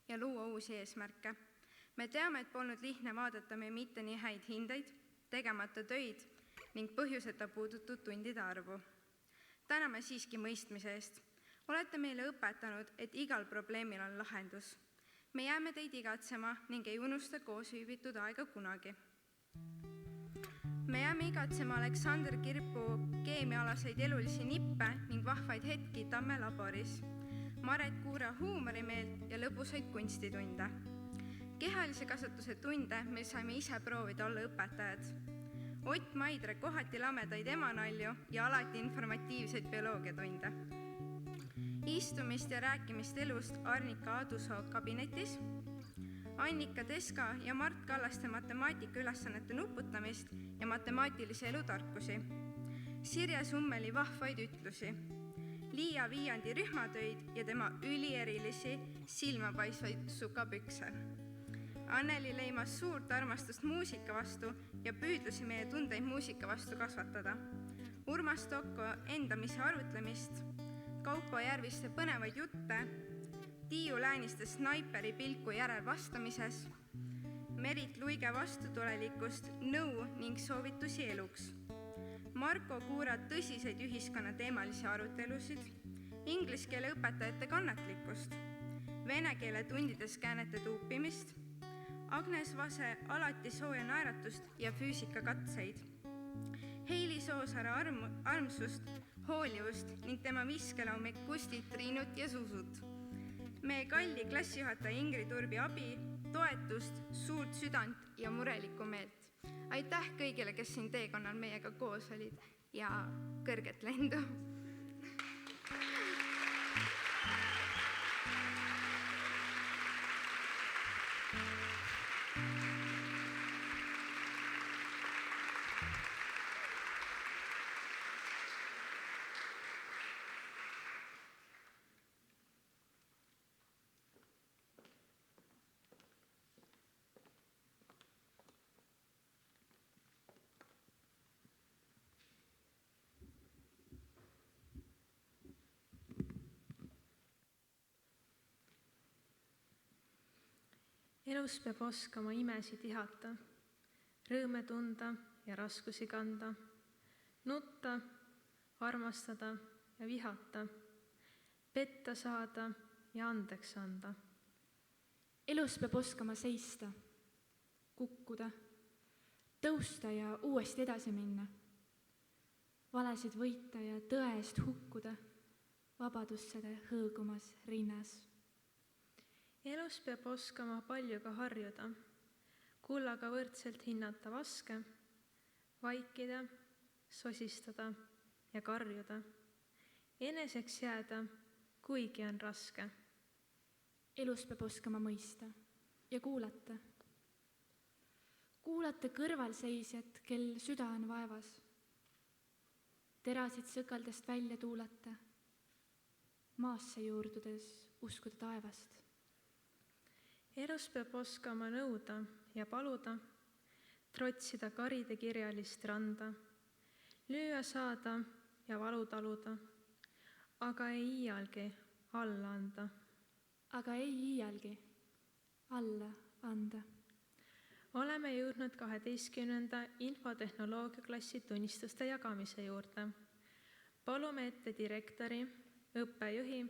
ja luua uusi eesmärke. Me teame, et polnud lihtne vaadata me mitte nii häid hindeid, tegemata töid ning põhjuseta puudutud tundide arvu. Täname siiski mõistmise eest. Olete meile õpetanud, et igal probleemil on lahendus. Me jääme teid igatsema ning ei unusta koos viibitud aega kunagi. Me jääme igatsema Aleksander Kirpu keemiaalaseid elulisi nippe ning vahvaid hetki Tamme laboris, Maret Kuura huumorimeelt ja lõbusaid kunstitunde. Kehalise kasvatuse tunde me saime ise proovida olla õpetajad. Ott Maidre kohati lamedaid emanalju ja alati informatiivseid bioloogiatunde. Istumist ja rääkimist elust Arnika Adusoo kabinetis, Annika Teska ja Mart Kallaste matemaatikaülesannete nuputamist ja matemaatilise elutarkusi, Sirje Summeli vahvaid ütlusi, Liia Viiandi rühmatöid ja tema ülierilisi silmapaistvaid sukapükse. Anneli leimas suurt armastust muusika vastu ja püüdlusi meie tundeid muusika vastu kasvatada. Urmas Tokko endamise arutlemist, Kaupo Järviste põnevaid jutte, Tiiu Lääniste snaiperi pilku järel vastamises, Merit Luige vastutulelikkust, nõu ning soovitusi eluks, Marko Kuura tõsiseid ühiskonnateemalisi arutelusid, inglise keele õpetajate kannatlikkust, vene keele tundides käänete tuupimist, Agnes Vase alati sooja naeratust ja füüsikakatseid, Heili Soosaare armsust, hoolivust ning tema viskelaumi Kustit, Triinut ja Susut. Meie kalli klassijuhataja Ingrid Urbi abi, toetust, suurt südant ja murelikku meelt. Aitäh kõigile, kes siin teekonnal meiega koos olid ja kõrget lendu! elus peab oskama imesid ihata, rõõme tunda ja raskusi kanda, nutta, armastada ja vihata, petta saada ja andeks anda. Elus peab oskama seista, kukkuda, tõusta ja uuesti edasi minna, valesid võita ja tõe eest hukkuda, vabadussede hõõgumas rinnas. Elus peab oskama palju ka harjuda, kullaga võrdselt hinnata vaske, vaikida, sosistada ja karjuda, eneseks jääda, kuigi on raske. Elus peab oskama mõista ja kuulata. Kuulata kõrvalseisjat, kel süda on vaevas. Terasid sõkaldest välja tuulata, maasse juurdudes uskuda taevast. Elus peab oskama nõuda ja paluda, trotsida karide kirjalist randa, lüüa saada ja valu taluda, aga ei iialgi alla anda. Aga ei iialgi alla anda. Oleme jõudnud 12. infotehnoloogiaklassi tunnistuste jagamise juurde. Palume ette direktori, õppejuhi,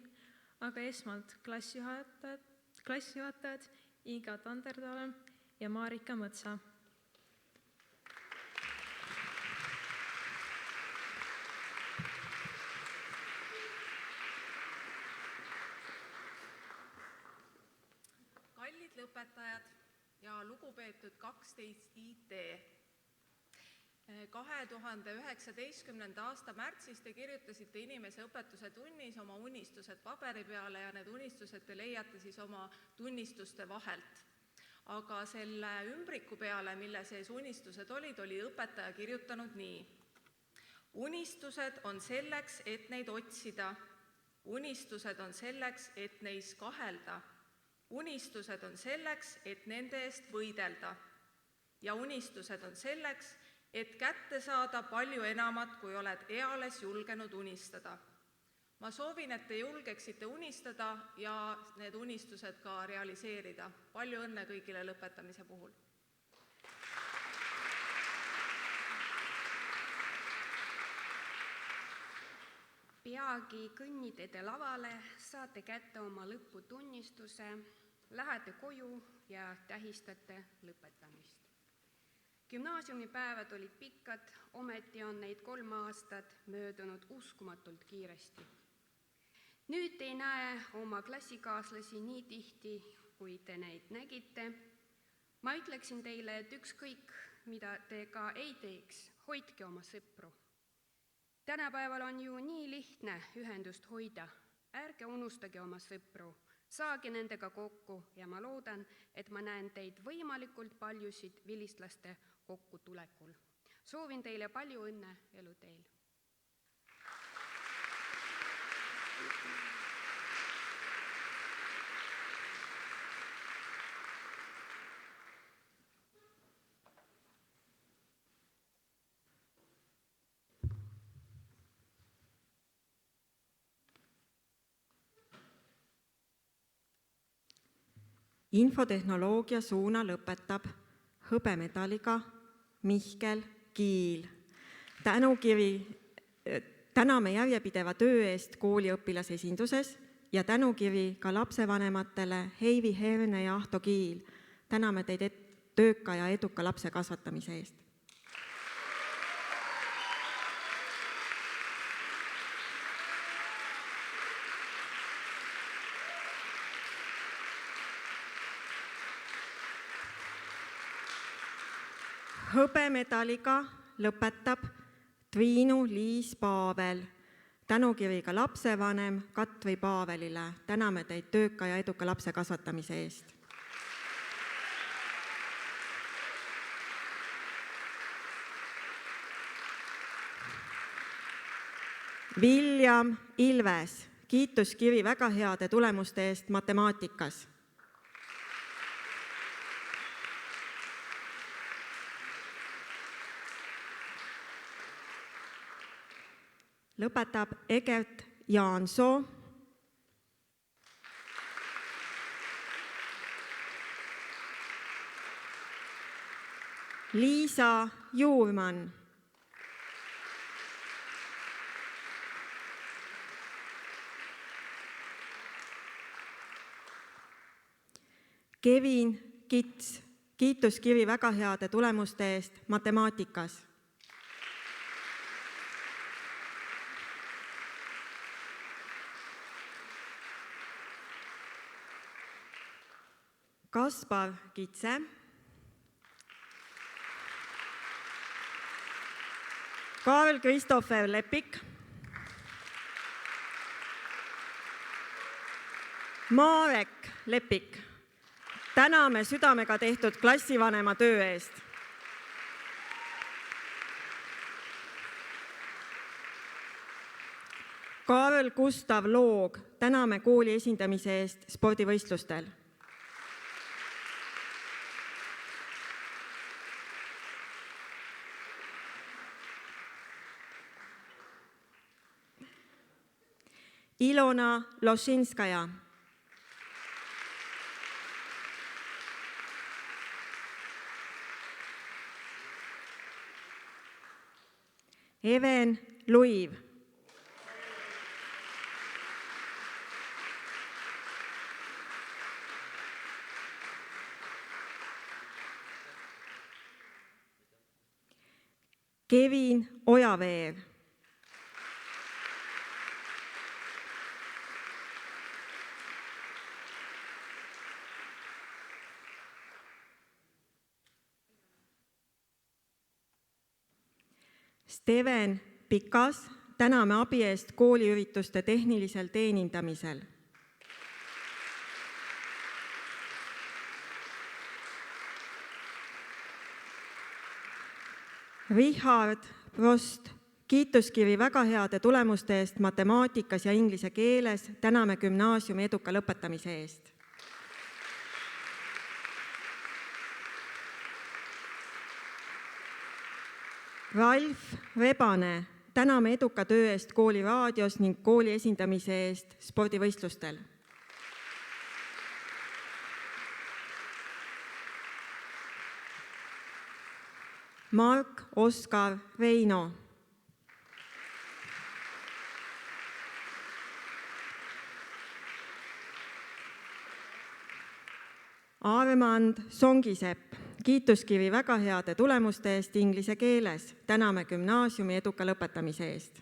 aga esmalt klassijuhatajad Iga Tanderdale ja Marika Mõtsa. Kallid lõpetajad ja lugupeetud 12 IT. 2019. aasta märtsis te kirjutasite inimese õpetuse tunnis oma unistused paberi peale ja need unistused te leiate siis oma tunnistuste vahelt. Aga selle ümbriku peale, mille sees unistused olid, oli õpetaja kirjutanud nii. Unistused on selleks, et neid otsida. Unistused on selleks, et neis kahelda. Unistused on selleks, et nende eest võidelda. Ja unistused on selleks, et kätte saada palju enamat, kui oled eales julgenud unistada. Ma soovin, et te julgeksite unistada ja need unistused ka realiseerida. Palju õnne kõigile lõpetamise puhul. Peagi kõnnite te lavale, saate kätte oma lõputunnistuse, lähete koju ja tähistate lõpetamist. Gümnaasiumipäevad olid pikad, ometi on neid 3 aastat möödunud uskumatult kiiresti. Nüüd te ei näe oma klassikaaslasi nii tihti, kui te neid nägite. Ma ütleksin teile, et ükskõik, mida te ka ei teeks, hoidke oma sõpru. Tänapäeval on ju nii lihtne ühendust hoida. Ärge unustage oma sõpru, saage nendega kokku ja ma loodan, et ma näen teid võimalikult paljusid vilistlaste kokku tulekul. Soovin teile palju õnne eluteel. Infotehnoloogia suuna lõpetab hõbemedaliga Mihkel Kiil. Täname järjepideva töö eest kooliõpilase esinduses ja tänukiri ka lapsevanematele Heivi Herne ja Ahto Kiil. Täname teid tööka ja eduka lapse kasvatamise eest. Hõbemedaliga lõpetab Triinu Liis Paavel. Tänukiri ka lapsevanem Katri Paavelile. Täname teid tööka ja eduka lapse kasvatamise eest. William Ilves, kiituskiri väga heade tulemuste eest matemaatikas. Lõpetab Egert Jaansoo. Liisa Juurmann. Kevin Kits, kiituskiri väga heade tulemuste eest matemaatikas. Kaspar Kitse. Karl-Kristoffer Lepik. Marek Lepik. Täname südamega tehtud klassivanema töö eest. Karl Gustav Loog, täname kooli esindamise eest spordivõistlustel. Ilona Lošinskaja. Even Luiv. Kevin Ojaveer. Steven Pikas, täname abi eest kooliürituste tehnilisel teenindamisel. Richard Prost, kiituskiri väga heade tulemuste eest matemaatikas ja inglise keeles, täname gümnaasiumi eduka lõpetamise eest. Ralf Rebane, täname eduka töö eest kooli raadios ning kooli esindamise eest spordivõistlustel. Mark Oskar Reino. Armand Songisepp, kiituskiri väga heade tulemuste eest inglise keeles, täname gümnaasiumi eduka lõpetamise eest.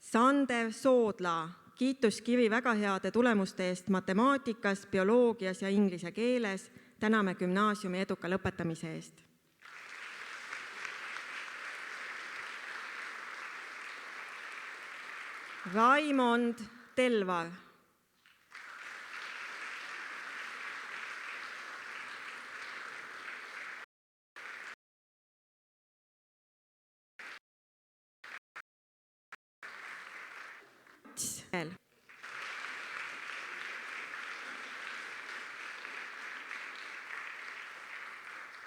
Sander Soodla, kiituskiri väga heade tulemuste eest matemaatikas, bioloogias ja inglise keeles, täname gümnaasiumi eduka lõpetamise eest. Raimond Telvar.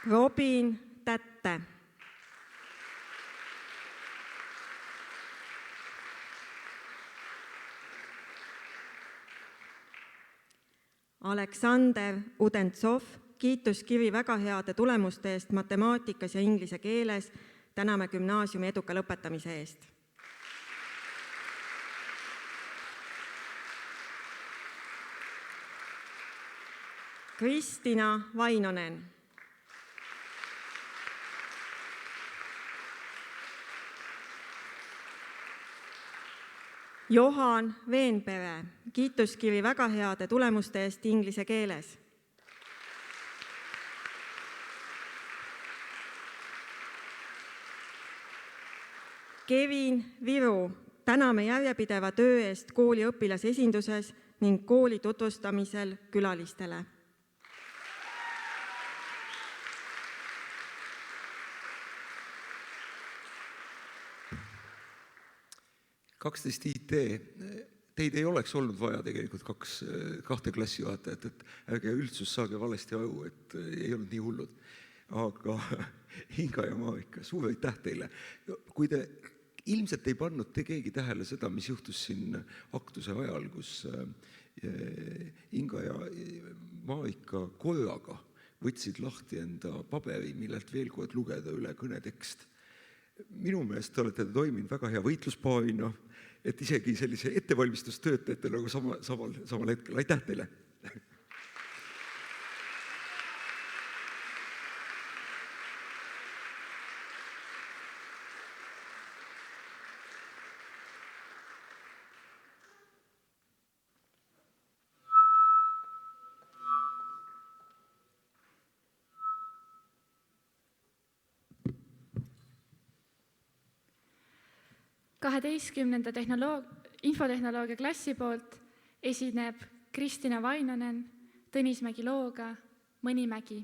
Robin Tätte. Aleksander Udentsov, kiituskiri väga heade tulemuste eest matemaatikas ja inglise keeles, täname gümnaasiumi eduka lõpetamise eest. Kristina Vainonen. Johan Veenpere, kiituskiri väga heade tulemuste eest inglise keeles. Kevin Viru, täname järjepideva töö eest kooli õpilasesinduses ning kooli tutvustamisel külalistele. kaksteist IT, teid ei oleks olnud vaja tegelikult kahte klassijuhatajat, et ärge üldsus saage valesti aru, et ei olnud nii hullud. Aga Inga ja Marika, suur aitäh teile. Kui te ilmselt ei pannud te keegi tähele seda, mis juhtus siin aktuse ajal, kus Inga ja Maika kojaga võtsid lahti enda paberi, millelt veel kord lugeda üle kõnetekst. Minu meelest te olete toiminud väga hea võitluspaavina, et isegi sellise ettevalmistustööd teete nagu samal hetkel. Aitäh teile! infotehnoloogia klassi poolt esineb Kristina Vainonen Tõnismägi looga Mõnimägi.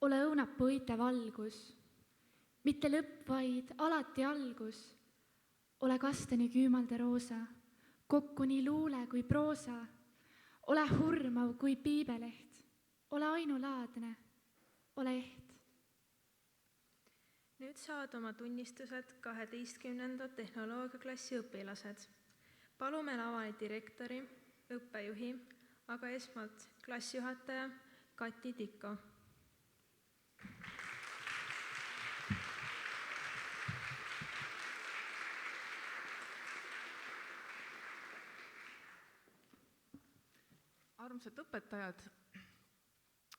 Ole õunapuu õite valgus, mitte lõpp, vaid alati algus. Ole kastani küümalde roosa, kokku nii luule kui proosa. Ole hurmav kui piibeleht, ole ainulaadne, ole eht. Nüüd saad oma tunnistused 12. tehnoloogiaklassi õpilased. Palume lavale direktori, õppejuhi, aga esmalt klassijuhataja Kati Tikko. armsad õpetajad,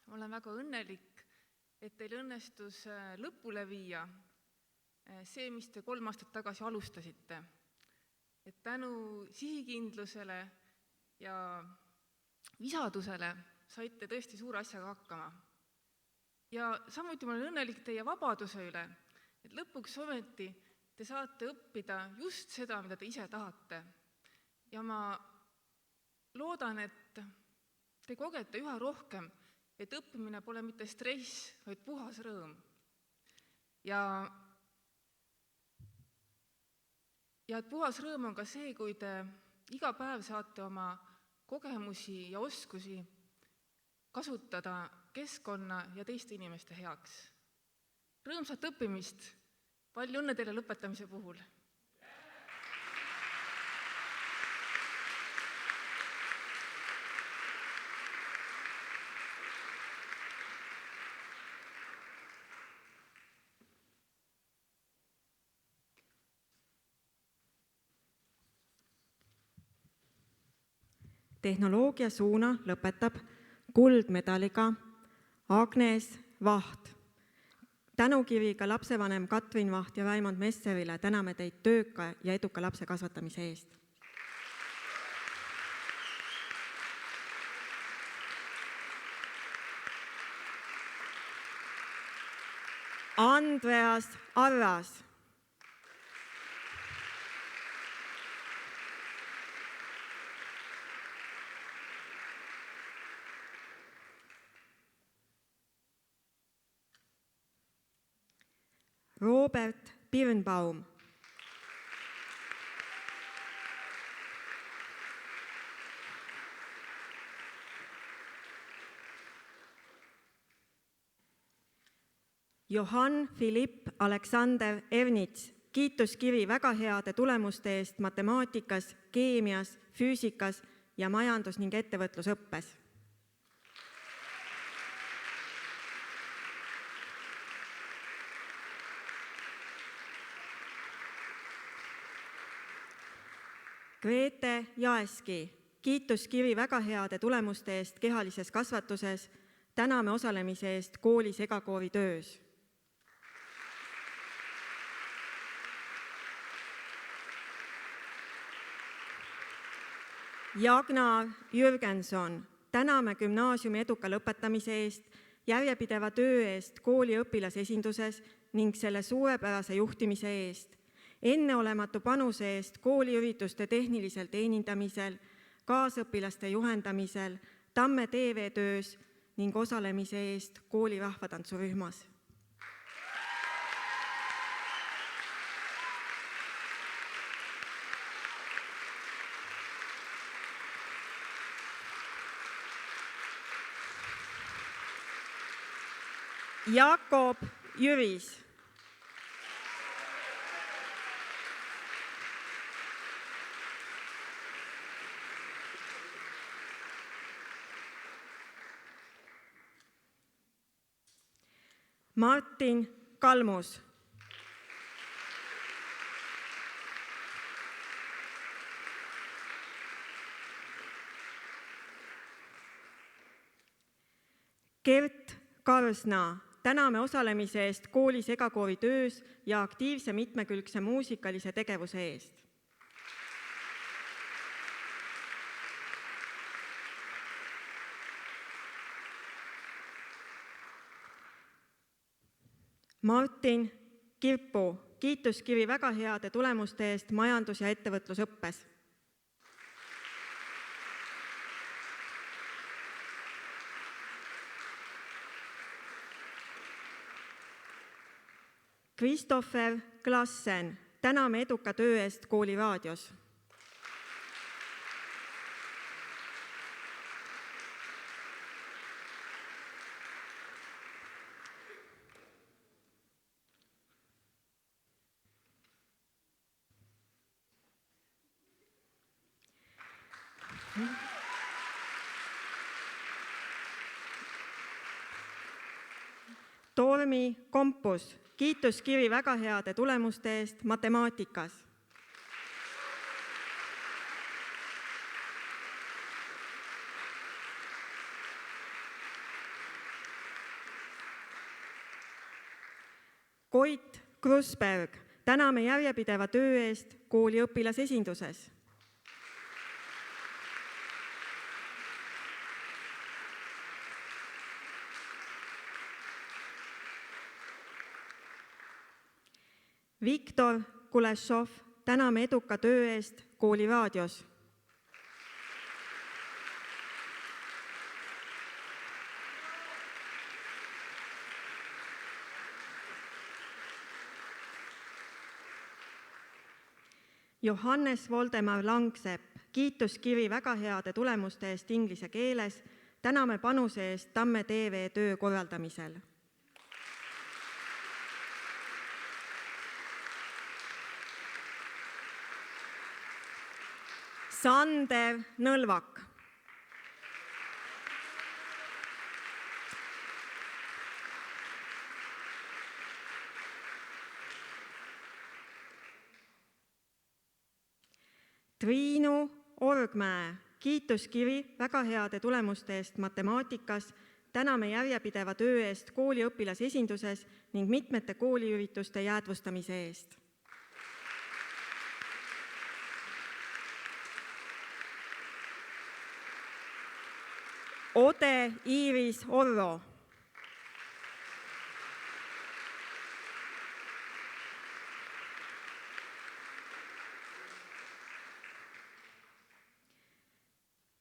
ma olen väga õnnelik, et teil õnnestus lõpule viia see, mis te 3 aastat tagasi alustasite. Et tänu sihikindlusele ja visadusele saite tõesti suure asjaga hakkama. Ja samuti ma olen õnnelik teie vabaduse üle, et lõpuks ometi te saate õppida just seda, mida te ise tahate. Ja ma loodan, et te kogete üha rohkem, et õppimine pole mitte stress, vaid puhas rõõm. Ja et puhas rõõm on ka see, kui te iga päev saate oma kogemusi ja oskusi kasutada keskkonna ja teiste inimeste heaks. Rõõmsat õppimist, palju õnne teile lõpetamise puhul! Tehnoloogiasuuna lõpetab kuldmedaliga Agnes Vaht. Tänukiri ka lapsevanem Katrin Vaht ja Raimond Messerile täname teid tööka ja eduka lapse kasvatamise eest. Andreas Arras. Robert Birnbaum. Johann Philipp Aleksander Ernits, kiituskiri väga heade tulemuste eest matemaatikas, keemias, füüsikas ja majandus- ning ettevõtlusõppes. Grete Jaeski, kiituskiri väga heade tulemuste eest kehalises kasvatuses, täname osalemise eest kooli segakoori töös. Jagnar Jürgenson, täname gümnaasiumi eduka lõpetamise eest, järjepideva töö eest kooli õpilasesinduses ning selle suurepärase juhtimise eest. Enneolematu panuse eest kooliürituste tehnilisel teenindamisel, kaasõpilaste juhendamisel, Tamme TV-töös ning osalemise eest kooli rahvatantsurühmas. Jakob Jüris. Martin Kalmus. Gert Karsna, täname osalemise eest kooli segakoori töös ja aktiivse mitmekülgse muusikalise tegevuse eest. Martin Kirpu, kiituskiri väga heade tulemuste eest majandus- ja ettevõtlusõppes. Christopher Klassen, täname eduka töö eest kooli raadios. Tormi Kompus, kiituskiri väga heade tulemuste eest matemaatikas. Koit Krusberg, täname järjepideva töö eest kooli õpilasesinduses. Viktor Kulešov, täname eduka töö eest kooli raadios. Johannes Voldemar Langsepp, kiituskiri väga heade tulemuste eest inglise keeles, täname panuse eest Tamme TV töö korraldamisel. Sander Nõlvak. Triinu Orgmäe, kiituskiri väga heade tulemuste eest matemaatikas, täname järjepideva töö eest kooli õpilasesinduses ning mitmete kooliürituste jäädvustamise eest. Ode Iiris Orro.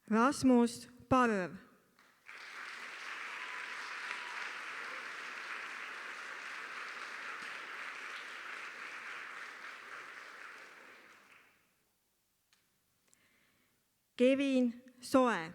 Rasmus Parv. Kevin Soe.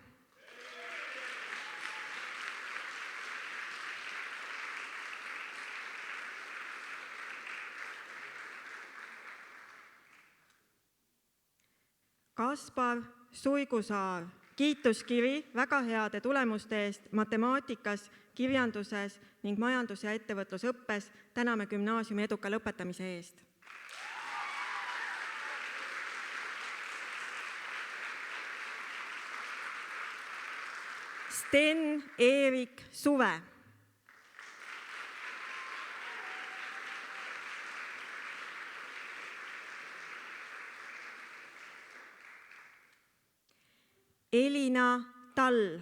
Kaspar Suigusaar, kiituskiri väga heade tulemuste eest matemaatikas, kirjanduses ning majandus- ja ettevõtlusõppes, täname gümnaasiumi eduka lõpetamise eest. Sten-Erik Suve. Elina Tall.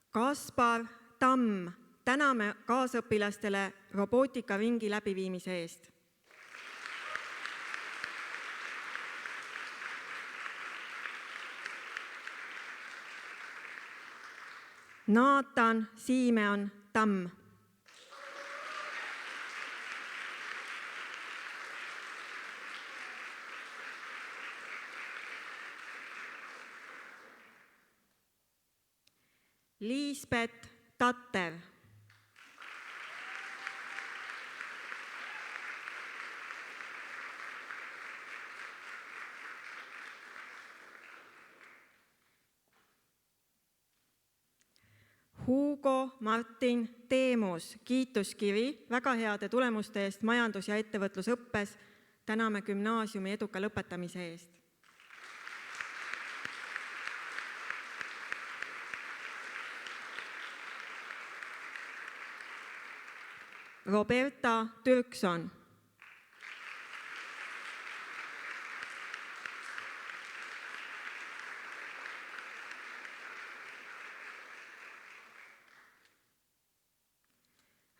Kaspar Tamm, täname kaasõpilastele robootikaringi läbiviimise eest. Naatan Siimeon Tamm. Liisbet Tatter. Hugo Martin Teemus, kiituskiri väga heade tulemuste eest majandus- ja ettevõtlusõppes, täname gümnaasiumi eduka lõpetamise eest. Roberta Türkson.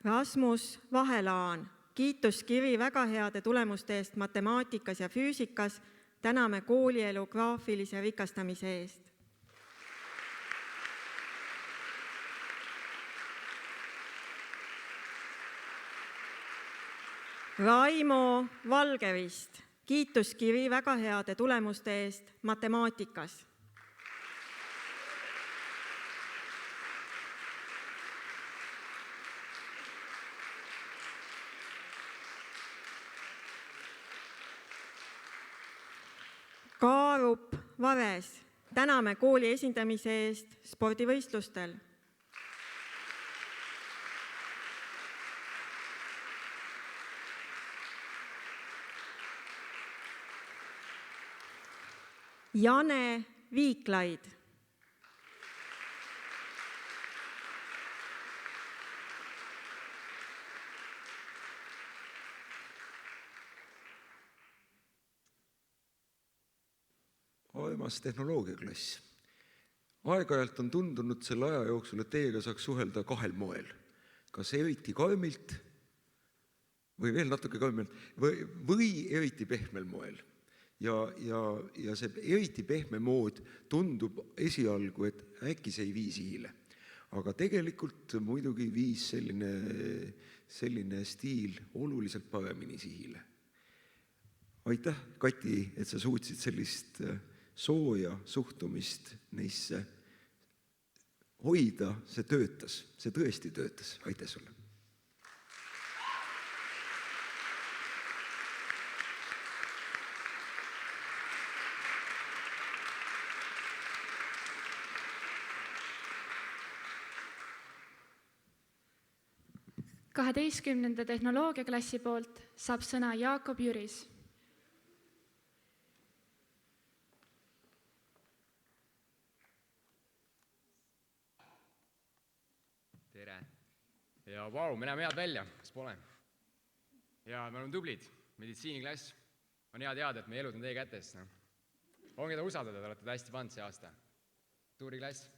Rasmus Vahelaan, kiituskiri väga heade tulemuste eest matemaatikas ja füüsikas, täname koolielu graafilise rikastamise eest. Raimo Valgevist, kiituskiri väga heade tulemuste eest matemaatikas. Kaarup Vares, täname kooli esindamise eest spordivõistlustel. Jane Viiklaid. Aemas tehnoloogiaklass. Aeg-ajalt on tundunud selle aja jooksul, et teiega saaks suhelda kahel moel. Kas eriti karmilt või veel natuke karmilt või eriti pehmel moel. Ja see eriti pehme mood tundub esialgu, et äkki see ei vii sihile. Aga tegelikult muidugi viis selline stiil oluliselt paremini sihile. Aitäh, Kati, et sa suutsid sellist sooja suhtumist neisse hoida, see töötas, see tõesti töötas. Aitäh sulle! Kaheteistkümnenda tehnoloogiaklassi poolt saab sõna Jaakob Jüris. Tere! Ja vau, me näeme head välja, kas pole? Ja me oleme tublid, meditsiiniklass. On hea teada, et meie elud on teie kätes. On keda usaldada, te olete hästi pannud see aasta. Tuuriklass,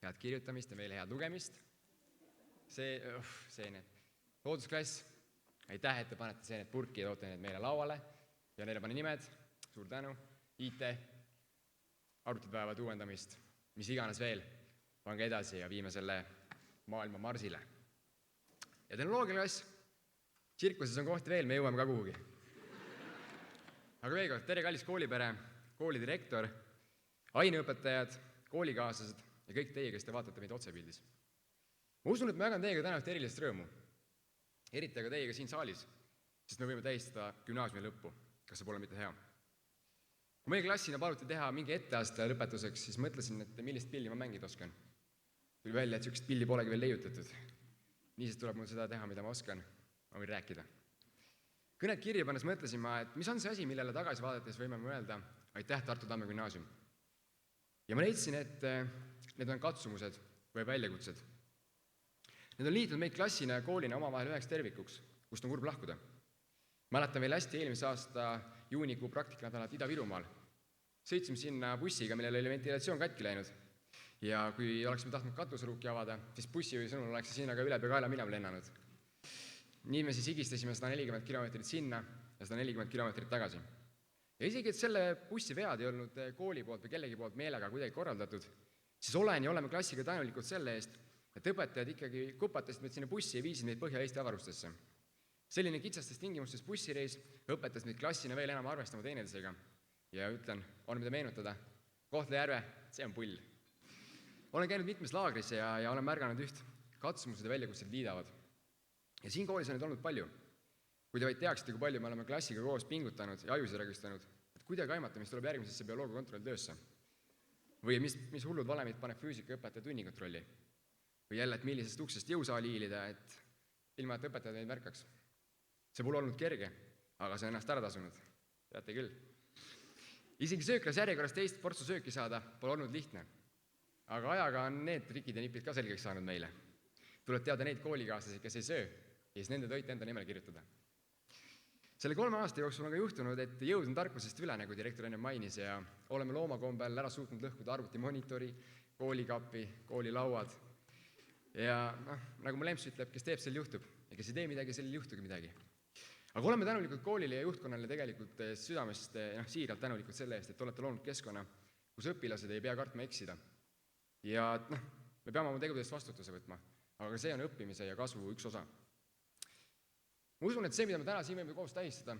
head kirjutamist ja meile head lugemist. Loodusklass, aitäh, et te panete seened purki ja toote need meile lauale ja neile pane nimed, suur tänu, IT, arvutipäevad uuendamist, mis iganes veel, pange edasi ja viime selle maailma Marsile. Ja tehnoloogiaklass, tsirkuses on kohti veel, me jõuame ka kuhugi. Aga veel kord, tere kallis koolipere, koolidirektor, aineõpetajad, koolikaaslased ja kõik teie, kes te vaatate meid otsepildis. Ma usun, et ma jagan teiega täna ühte erilist rõõmu, eriti aga teiega siin saalis, sest me võime tähistada gümnaasiumi lõppu. Kas see pole mitte hea? Kui meie klassina paluti teha mingi etteaste lõpetuseks, siis mõtlesin, et millist pilli ma mängida oskan. Tuli välja, et sellist pilli polegi veel leiutatud. Niisiis tuleb mul seda teha, mida ma oskan. Ma võin rääkida. Kõned kirja pannes mõtlesin ma, et mis on see asi, millele tagasi vaadates võime öelda aitäh Tartu Tamme gümnaasium. Ja ma leidsin, et need on katsumused või väljakutsed. Need on liitnud meid klassina ja koolina omavahel üheks tervikuks, kust on kurb lahkuda. Mäletan veel hästi eelmise aasta juunikuu praktikanädalat Ida-Virumaal. Sõitsime sinna bussiga, millel oli ventilatsioon katki läinud. Ja kui oleksime tahtnud katuseruuki avada, siis bussijuhi sõnul oleks sinna ka üle pea kaela minema lennanud. Nii me siis higistasime 140 kilomeetrit sinna ja 140 kilomeetrit tagasi. Ja isegi, et selle bussi vead ei olnud kooli poolt või kellegi poolt meelega kuidagi korraldatud, siis olen ja oleme klassiga tänulikud selle eest, et õpetajad ikkagi kupatasid meid sinna bussi ja viisid meid Põhja-Eesti avarustesse. Selline kitsastes tingimustes bussireis õpetas meid klassina veel enam arvestama teineteisega. Ja ütlen, on mida meenutada, Kohtla-Järve, see on pull. Olen käinud mitmes laagris ja olen märganud üht, katsumused ja väljakutsed liidavad. Ja siin koolis on neid olnud palju. Kui te vaid teaksite, kui palju me oleme klassiga koos pingutanud ja ajusid registanud, et kuidagi aimata, mis tuleb järgmisesse bioloogia kontrolltöösse. Või mis hullud valemid paneb füüsikaõpetaja tunnikontrolli. Või jälle, et millisest uksest jõusaali hiilida, et ilma, et õpetajad meid märkaks. See pole olnud kerge, aga see on ennast ära tasunud. Teate küll. Isegi sööklas järjekorras teist portsu sööki saada pole olnud lihtne. Aga ajaga on need trikid ja nipid ka selgeks saanud meile. Tuleb teada neid koolikaaslasi, kes ei söö, ja siis nende toit enda nimel kirjutada. Selle 3 aasta jooksul on ka juhtunud, et jõud on tarkusest üle, nagu direktor enne mainis, ja oleme loomakombel ära suutnud lõhkuda arvutimonitori, koolikapi, koolilauad. Ja nagu mu lemps ütleb, kes teeb, sel juhtub, ja kes ei tee midagi, sel juhtugi midagi. Aga oleme tänulikud koolile ja juhtkonnale tegelikult südamest siiralt tänulikud selle eest, et olete loonud keskkonna, kus õpilased ei pea kartma eksida. Ja me peame oma tegudest vastutuse võtma, aga see on õppimise ja kasvu üks osa. Ma usun, et see, mida me täna siin võime koos tähistada,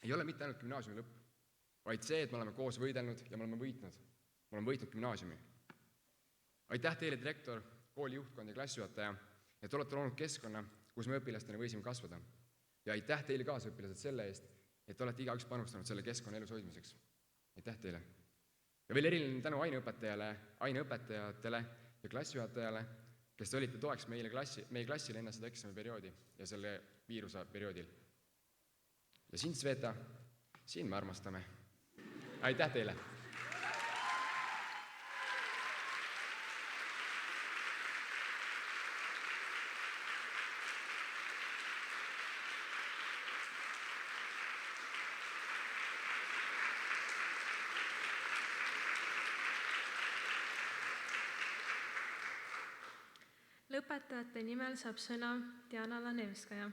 ei ole mitte ainult gümnaasiumi lõpp, vaid see, et me oleme koos võidelnud ja me oleme võitnud. Me oleme võitnud gümnaasiumi. Aitäh teile, direktor, kooli juhtkond ja klassijuhataja, et olete loonud keskkonna, kus me õpilastena võisime kasvada. Ja aitäh teile kaasõpilased selle eest, et olete igaüks panustanud selle keskkonna elus hoidmiseks. Aitäh teile. Ja veel eriline tänu aineõpetajatele ja klassijuhatajale, kes olite toeks meie klassile enne seda eksamiperioodi ja selle viiruse perioodil. Ja sind, Sveta, siin me armastame. Aitäh teile! õpetajate nimel saab sõna Diana Lanevskaja.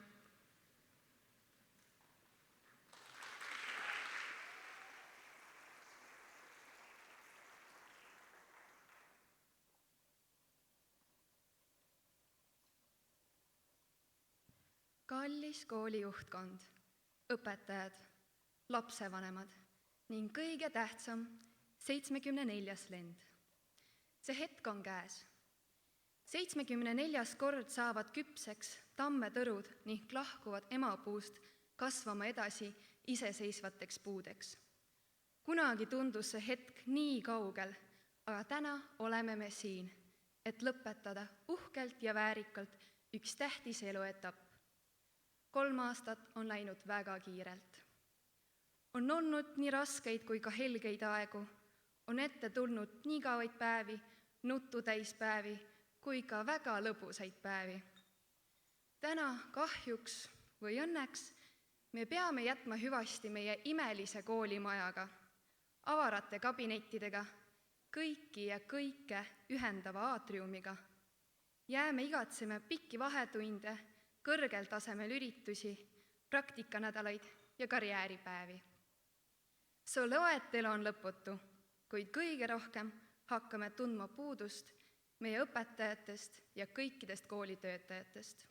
Kallis kooli juhtkond, õpetajad, lapsevanemad ning kõige tähtsam 74. lend. See hetk on käes. 74. kord saavad küpseks tammetõrud ning lahkuvad emapuust kasvama edasi iseseisvateks puudeks. Kunagi tundus see hetk nii kaugel, aga täna oleme me siin, et lõpetada uhkelt ja väärikalt üks tähtis eluetapp. 3 aastat on läinud väga kiirelt. On olnud nii raskeid kui ka helgeid aegu, on ette tulnud nii igavaid päevi, nututäispäevi kui ka väga lõbusaid päevi. Täna kahjuks või õnneks me peame jätma hüvasti meie imelise koolimajaga, avarate kabinettidega, kõiki ja kõike ühendava aatriumiga. Jääme igatseme pikki vahetunde, kõrgel tasemel üritusi, praktikanädalaid ja karjääripäevi. See loetelu on lõputu, kuid kõige rohkem hakkame tundma puudust meie õpetajatest ja kõikidest koolitöötajatest.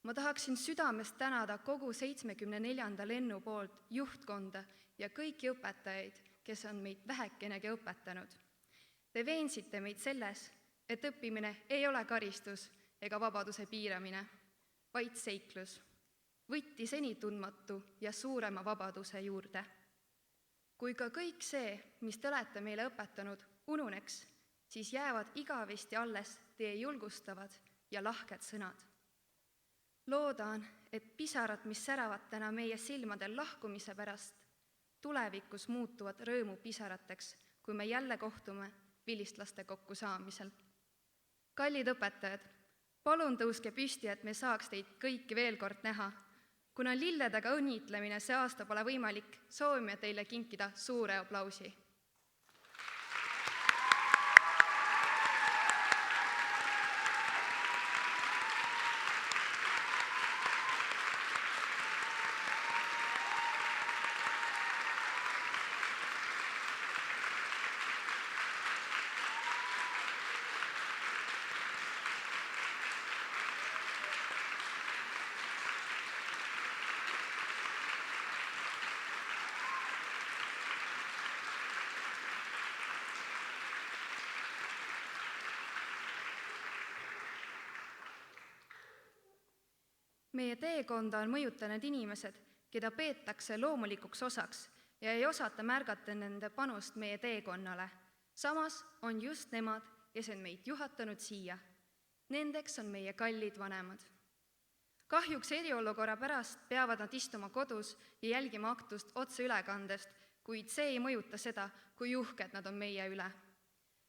Ma tahaksin südamest tänada kogu 74. lennu poolt juhtkonda ja kõiki õpetajaid, kes on meid vähekenegi õpetanud. Te veensite meid selles, et õppimine ei ole karistus ega vabaduse piiramine, vaid seiklus, võtti seni tundmatu ja suurema vabaduse juurde. Kui ka kõik see, mis te olete meile õpetanud, ununeks, siis jäävad igavesti alles teie julgustavad ja lahked sõnad. Loodan, et pisarad, mis säravad täna meie silmadel lahkumise pärast, tulevikus muutuvad rõõmupisarateks, kui me jälle kohtume vilistlaste kokkusaamisel. Kallid õpetajad, palun tõuske püsti, et me saaks teid kõiki veel kord näha. Kuna lilledega õnnitlemine see aasta pole võimalik, soovime teile kinkida suure aplausi. Meie teekonda on mõjutanud inimesed, keda peetakse loomulikuks osaks ja ei osata märgata nende panust meie teekonnale. Samas on just nemad, kes on meid juhatanud siia. Nendeks on meie kallid vanemad. Kahjuks eriolukorra pärast peavad nad istuma kodus ja jälgima aktust otseülekandest, kuid see ei mõjuta seda, kui uhked nad on meie üle.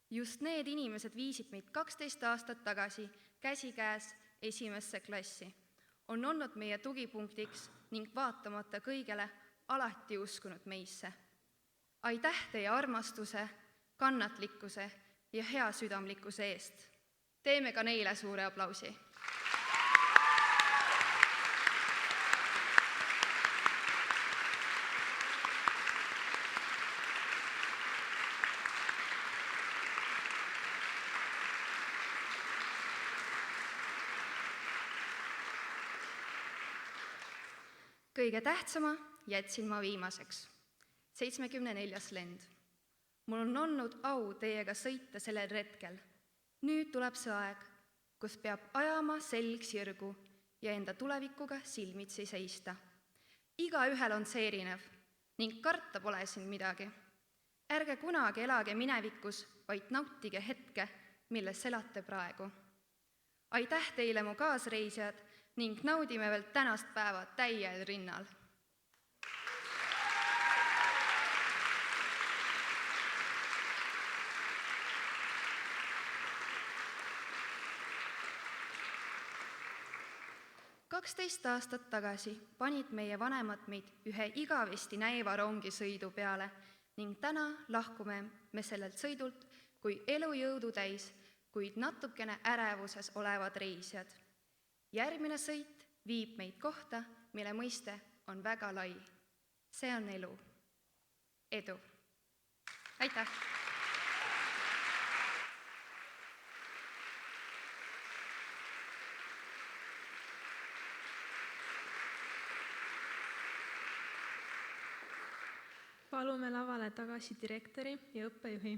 Just need inimesed viisid meid 12 aastat tagasi käsikäes 1. klassi. On olnud meie tugipunktiks ning vaatamata kõigele alati uskunud meisse. Aitäh teie armastuse, kannatlikkuse ja heasüdamlikkuse eest. Teeme ka neile suure aplausi. Kõige tähtsama jätsin ma viimaseks. 74. lend. Mul on olnud au teiega sõita sellel retkel. Nüüd tuleb see aeg, kus peab ajama selg sirgu ja enda tulevikuga silmitsi seista. Igaühel on see erinev ning karta pole siin midagi. Ärge kunagi elage minevikus, vaid nautige hetke, milles elate praegu. Aitäh teile, mu kaasreisijad, ning naudime veel tänast päeva täiel rinnal. "12 aastat tagasi panid meie vanemad meid ühe igavesti näiva rongisõidu peale ning täna lahkume me sellelt sõidult kui elujõudu täis kuid natukene ärevuses olevad reisijad. Järgmine sõit viib meid kohta, mille mõiste on väga lai. See on elu. Edu! Aitäh! Palume lavale tagasi direktori ja õppejuhi.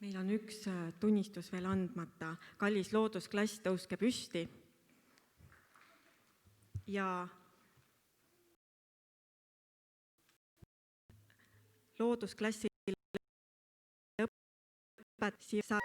Meil on üks tunnistus veel andmata. Kallis loodusklass, tõuske püsti. Ja loodusklassi õpetaja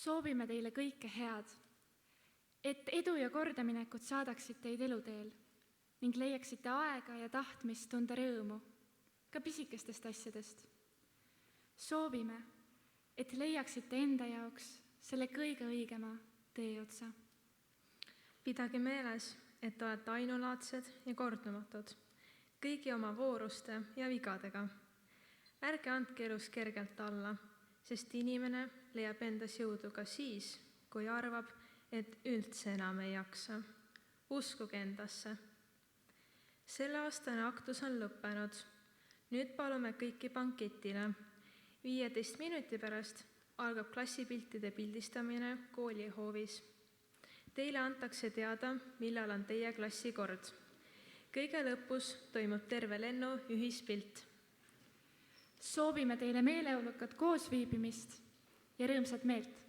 Soovime teile kõike head, et edu ja kordaminekut saadaksid teid eluteel ning leiaksite aega ja tahtmist tunda rõõmu, ka pisikestest asjadest. Soovime, et leiaksite enda jaoks selle kõige õigema teeotsa. Pidage meeles, et olete ainulaadsed ja kordumatud, kõigi oma vooruste ja vigadega. Ärge andke elus kergelt alla, sest inimene leiab endas jõudu ka siis, kui arvab, et üldse enam ei jaksa. Uskuge endasse. Selle aastane aktus on lõppenud. Nüüd palume kõiki banketile. 15 minuti pärast algab klassipiltide pildistamine koolihoovis. Teile antakse teada, millal on teie klassi kord. Kõige lõpus toimub terve lennu ühispilt. Soovime teile meeleolukat koosviibimist ja rõõmsat meelt.